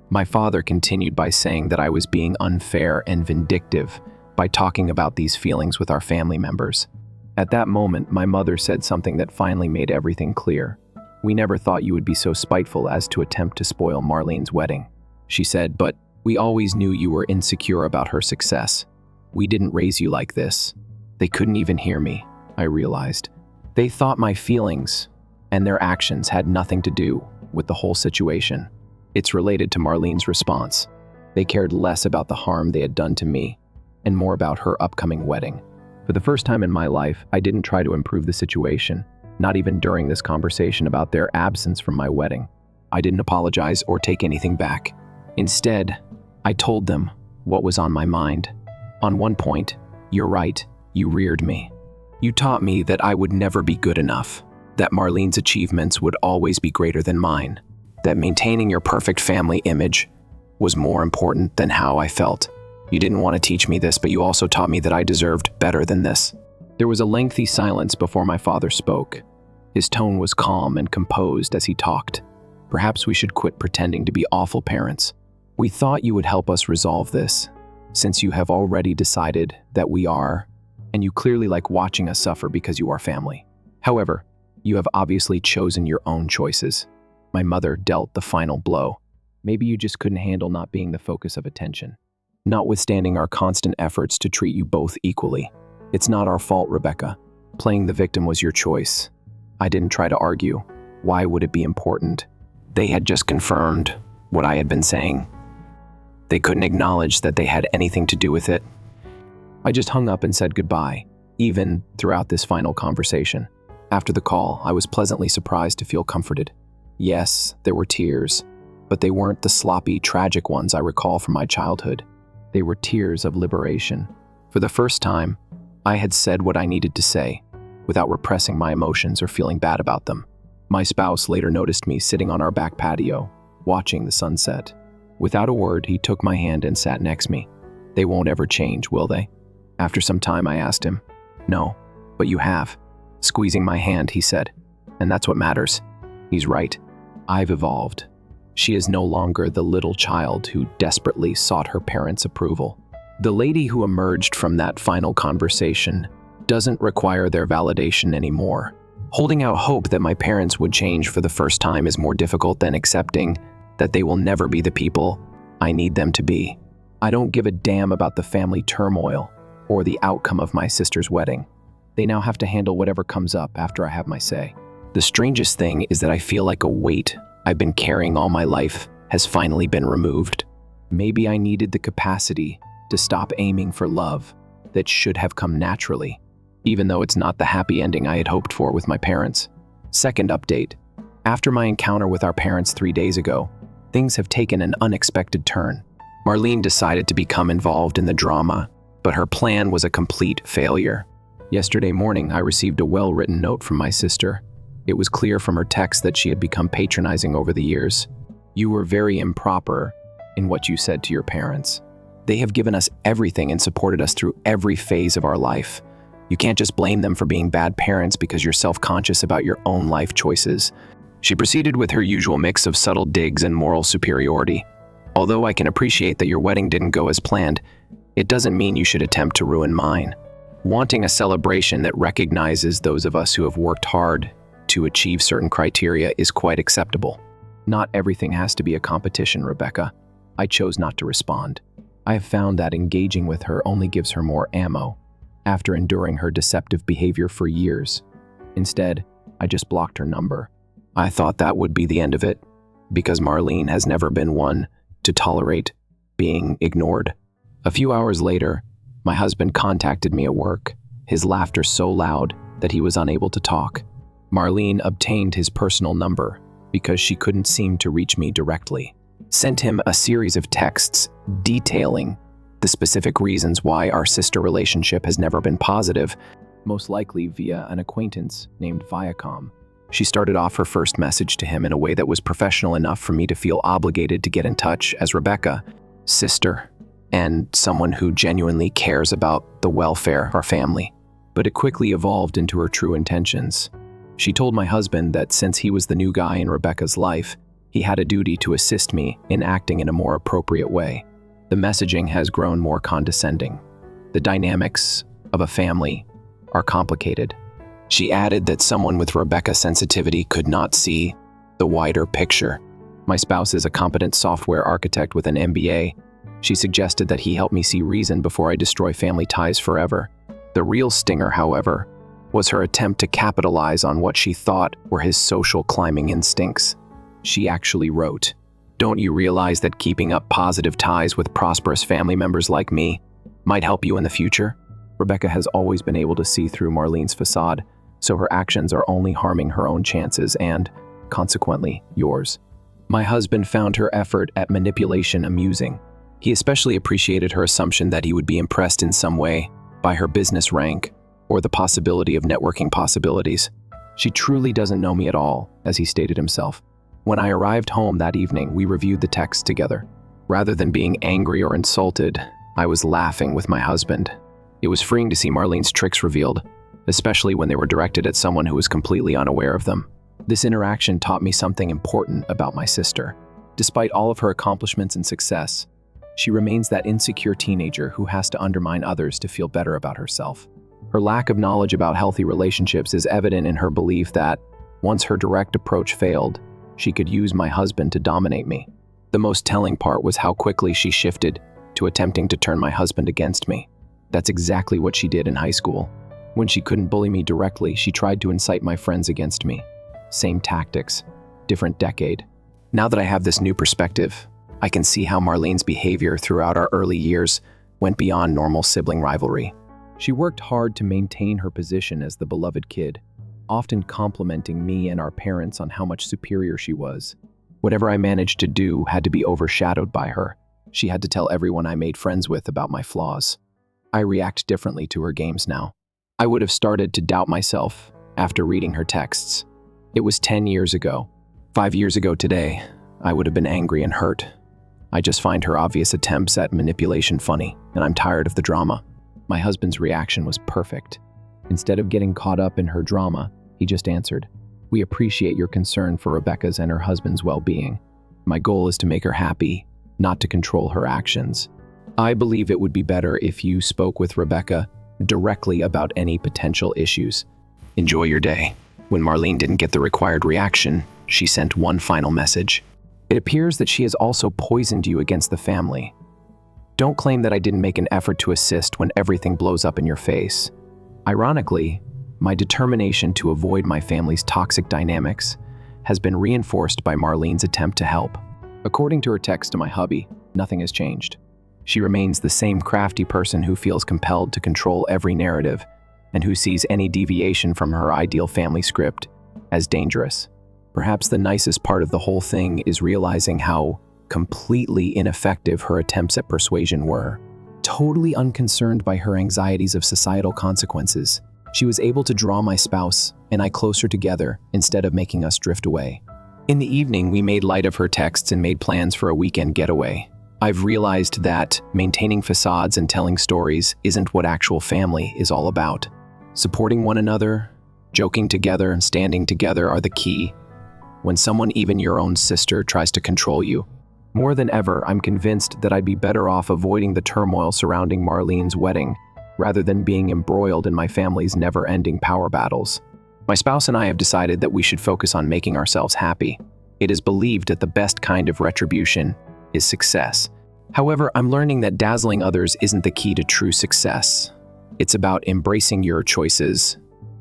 My father continued by saying that I was being unfair and vindictive by talking about these feelings with our family members. At that moment, my mother said something that finally made everything clear. "We never thought you would be so spiteful as to attempt to spoil Marlene's wedding," she said, "but we always knew you were insecure about her success. We didn't raise you like this." They couldn't even hear me, I realized. They thought my feelings and their actions had nothing to do with the whole situation. It's related to Marlene's response. They cared less about the harm they had done to me and more about her upcoming wedding. For the first time in my life, I didn't try to improve the situation, not even during this conversation about their absence from my wedding. I didn't apologize or take anything back. Instead, I told them what was on my mind. On one point, "You're right, you reared me. You taught me that I would never be good enough, that Marlene's achievements would always be greater than mine, that maintaining your perfect family image was more important than how I felt. You didn't want to teach me this, but you also taught me that I deserved better than this. There was a lengthy silence before my father spoke. His tone was calm and composed as he talked. Perhaps we should quit pretending to be awful parents. We thought you would help us resolve this, since you have already decided that we are, and you clearly like watching us suffer because you are family. However, you have obviously chosen your own choices. My mother dealt the final blow. Maybe you just couldn't handle not being the focus of attention. Notwithstanding our constant efforts to treat you both equally. It's not our fault, Rebecca. Playing the victim was your choice. I didn't try to argue. Why would it be important? They had just confirmed what I had been saying. They couldn't acknowledge that they had anything to do with it. I just hung up and said goodbye, even throughout this final conversation. After the call, I was pleasantly surprised to feel comforted. Yes, there were tears, but they weren't the sloppy, tragic ones I recall from my childhood. They were tears of liberation. For the first time, I had said what I needed to say, without repressing my emotions or feeling bad about them. My spouse later noticed me sitting on our back patio, watching the sunset. Without a word, he took my hand and sat next to me. They won't ever change, will they? After some time, I asked him. No, but you have. Squeezing my hand, he said. And that's what matters. He's right. I've evolved. She is no longer the little child who desperately sought her parents' approval. The lady who emerged from that final conversation doesn't require their validation anymore. Holding out hope that my parents would change for the first time is more difficult than accepting that they will never be the people I need them to be. I don't give a damn about the family turmoil or the outcome of my sister's wedding. They now have to handle whatever comes up after I have my say. The strangest thing is that I feel like a weight I've been carrying all my life has finally been removed. Maybe I needed the capacity to stop aiming for love that should have come naturally, even though it's not the happy ending I had hoped for with my parents. Second update. After my encounter with our parents 3 days ago, things have taken an unexpected turn. Marlene decided to become involved in the drama, but her plan was a complete failure. Yesterday morning, I received a well-written note from my sister. It was clear from her text that she had become patronizing over the years. You were very improper in what you said to your parents. They have given us everything and supported us through every phase of our life. You can't just blame them for being bad parents because you're self-conscious about your own life choices. She proceeded with her usual mix of subtle digs and moral superiority. Although I can appreciate that your wedding didn't go as planned, it doesn't mean you should attempt to ruin mine. Wanting a celebration that recognizes those of us who have worked hard to achieve certain criteria is quite acceptable. Not everything has to be a competition, Rebecca. I chose not to respond. I have found that engaging with her only gives her more ammo, after enduring her deceptive behavior for years. Instead, I just blocked her number. I thought that would be the end of it, because Marlene has never been one to tolerate being ignored. A few hours later, my husband contacted me at work, his laughter so loud that he was unable to talk. Marlene obtained his personal number because she couldn't seem to reach me directly. Sent him a series of texts detailing the specific reasons why our sister relationship has never been positive, most likely via an acquaintance named Viacom. She started off her first message to him in a way that was professional enough for me to feel obligated to get in touch as Rebecca, sister, and someone who genuinely cares about the welfare of our family. But it quickly evolved into her true intentions. She told my husband that since he was the new guy in Rebecca's life, he had a duty to assist me in acting in a more appropriate way. The messaging has grown more condescending. The dynamics of a family are complicated. She added that someone with Rebecca's sensitivity could not see the wider picture. My spouse is a competent software architect with an MBA. She suggested that he help me see reason before I destroy family ties forever. The real stinger, however, was her attempt to capitalize on what she thought were his social climbing instincts. She actually wrote, "Don't you realize that keeping up positive ties with prosperous family members like me might help you in the future?" Rebecca has always been able to see through Marlene's facade, so her actions are only harming her own chances and, consequently, yours. My husband found her effort at manipulation amusing. He especially appreciated her assumption that he would be impressed in some way by her business rank or the possibility of networking possibilities. She truly doesn't know me at all, as he stated himself. When I arrived home that evening, we reviewed the text together. Rather than being angry or insulted, I was laughing with my husband. It was freeing to see Marlene's tricks revealed, especially when they were directed at someone who was completely unaware of them. This interaction taught me something important about my sister. Despite all of her accomplishments and success, she remains that insecure teenager who has to undermine others to feel better about herself. Her lack of knowledge about healthy relationships is evident in her belief that, once her direct approach failed, she could use my husband to dominate me. The most telling part was how quickly she shifted to attempting to turn my husband against me. That's exactly what she did in high school. When she couldn't bully me directly, she tried to incite my friends against me. Same tactics, different decade. Now that I have this new perspective, I can see how Marlene's behavior throughout our early years went beyond normal sibling rivalry. She worked hard to maintain her position as the beloved kid, often complimenting me and our parents on how much superior she was. Whatever I managed to do had to be overshadowed by her. She had to tell everyone I made friends with about my flaws. I react differently to her games now. I would have started to doubt myself after reading her texts. It was 10 years ago. 5 years ago today, I would have been angry and hurt. I just find her obvious attempts at manipulation funny, and I'm tired of the drama. My husband's reaction was perfect. Instead of getting caught up in her drama, he just answered, "We appreciate your concern for Rebecca's and her husband's well-being. My goal is to make her happy, not to control her actions. I believe it would be better if you spoke with Rebecca directly about any potential issues. Enjoy your day." When Marlene didn't get the required reaction, she sent one final message. "It appears that she has also poisoned you against the family. Don't claim that I didn't make an effort to assist when everything blows up in your face." Ironically, my determination to avoid my family's toxic dynamics has been reinforced by Marlene's attempt to help. According to her text to my hubby, nothing has changed. She remains the same crafty person who feels compelled to control every narrative and who sees any deviation from her ideal family script as dangerous. Perhaps the nicest part of the whole thing is realizing how completely ineffective her attempts at persuasion were. Totally unconcerned by her anxieties of societal consequences, she was able to draw my spouse and I closer together instead of making us drift away. In the evening, we made light of her texts and made plans for a weekend getaway. I've realized that maintaining facades and telling stories isn't what actual family is all about. Supporting one another, joking together, and standing together are the key. When someone, even your own sister, tries to control you, more than ever, I'm convinced that I'd be better off avoiding the turmoil surrounding Marlene's wedding rather than being embroiled in my family's never-ending power battles. My spouse and I have decided that we should focus on making ourselves happy. It is believed that the best kind of retribution is success. However, I'm learning that dazzling others isn't the key to true success. It's about embracing your choices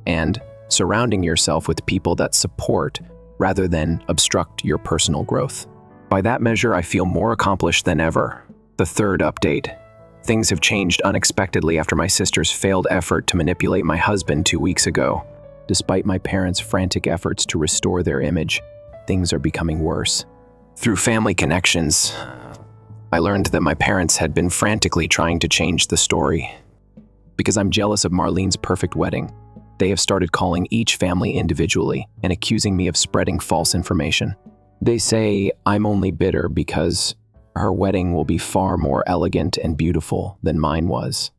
and surrounding yourself with people that support rather than obstruct your personal growth. By that measure, I feel more accomplished than ever. The third update. Things have changed unexpectedly after my sister's failed effort to manipulate my husband 2 weeks ago. Despite my parents' frantic efforts to restore their image, things are becoming worse. Through family connections, I learned that my parents had been frantically trying to change the story. Because I'm jealous of Marlene's perfect wedding, they have started calling each family individually and accusing me of spreading false information. They say I'm only bitter because her wedding will be far more elegant and beautiful than mine was.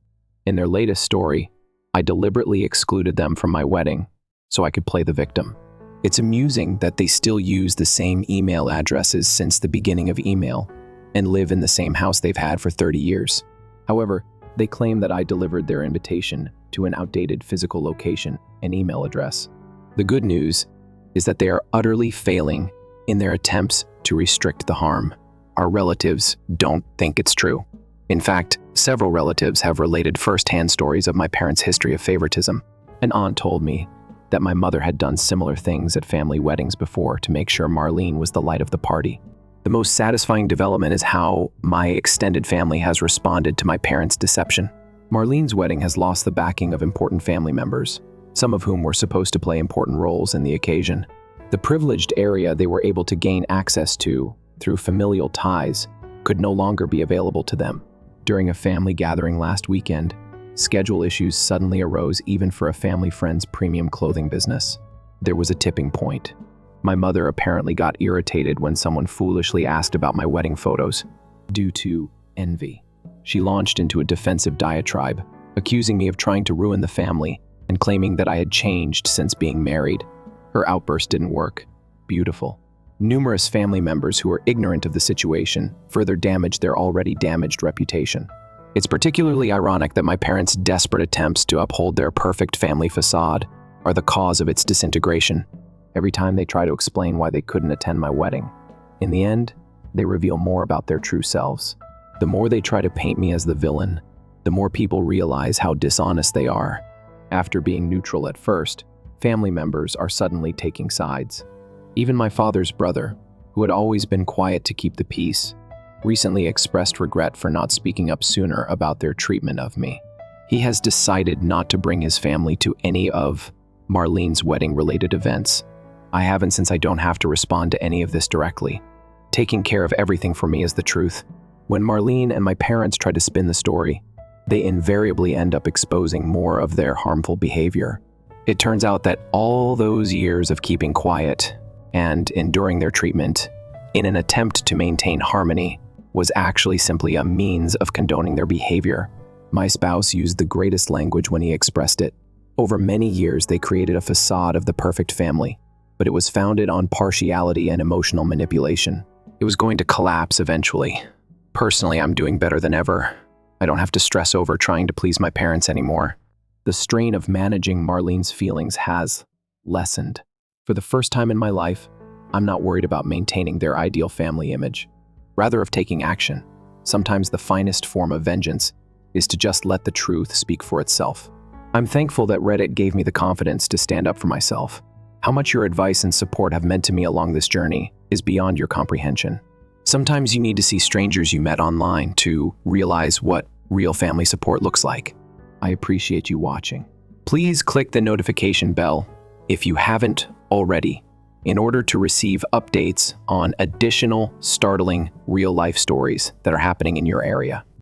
In their latest story, I deliberately excluded them from my wedding so I could play the victim. It's amusing that they still use the same email addresses since the beginning of email and live in the same house they've had for 30 years. However, they claim that I delivered their invitation to an outdated physical location and email address. The good news is that they are utterly failing in their attempts to restrict the harm. Our relatives don't think it's true. In fact, several relatives have related first-hand stories of my parents' history of favoritism. An aunt told me that my mother had done similar things at family weddings before to make sure Marlene was the light of the party. The most satisfying development is how my extended family has responded to my parents' deception. Marlene's wedding has lost the backing of important family members, some of whom were supposed to play important roles in the occasion. The privileged area they were able to gain access to through familial ties could no longer be available to them. During a family gathering last weekend, schedule issues suddenly arose even for a family friend's premium clothing business. there was a tipping point. My mother apparently got irritated when someone foolishly asked about my wedding photos. Due to envy, she launched into a defensive diatribe, accusing me of trying to ruin the family and claiming that I had changed since being married. Her outburst didn't work. Beautiful. Numerous family members who were ignorant of the situation further damaged their already damaged reputation. It's particularly ironic that my parents' desperate attempts to uphold their perfect family facade are the cause of its disintegration. Every time they try to explain why they couldn't attend my wedding, in the end, they reveal more about their true selves. The more they try to paint me as the villain, the more people realize how dishonest they are. After being neutral at first, family members are suddenly taking sides. Even my father's brother, who had always been quiet to keep the peace, recently expressed regret for not speaking up sooner about their treatment of me. He has decided not to bring his family to any of Marlene's wedding-related events. I haven't, since I don't have to respond to any of this directly. Taking care of everything for me is the truth. When Marlene and my parents try to spin the story, they invariably end up exposing more of their harmful behavior. It turns out that all those years of keeping quiet and enduring their treatment in an attempt to maintain harmony was actually simply a means of condoning their behavior. My spouse used the greatest language when he expressed it. Over many years, they created a facade of the perfect family, but it was founded on partiality and emotional manipulation. It was going to collapse eventually. Personally, I'm doing better than ever. I don't have to stress over trying to please my parents anymore. The strain of managing Marlene's feelings has lessened. For the first time in my life, I'm not worried about maintaining their ideal family image, rather of taking action. Sometimes the finest form of vengeance is to just let the truth speak for itself. I'm thankful that Reddit gave me the confidence to stand up for myself. How much your advice and support have meant to me along this journey is beyond your comprehension. Sometimes you need to see strangers you met online to realize what real family support looks like. I appreciate you watching. Please click the notification bell if you haven't already, in order to receive updates on additional startling real-life stories that are happening in your area.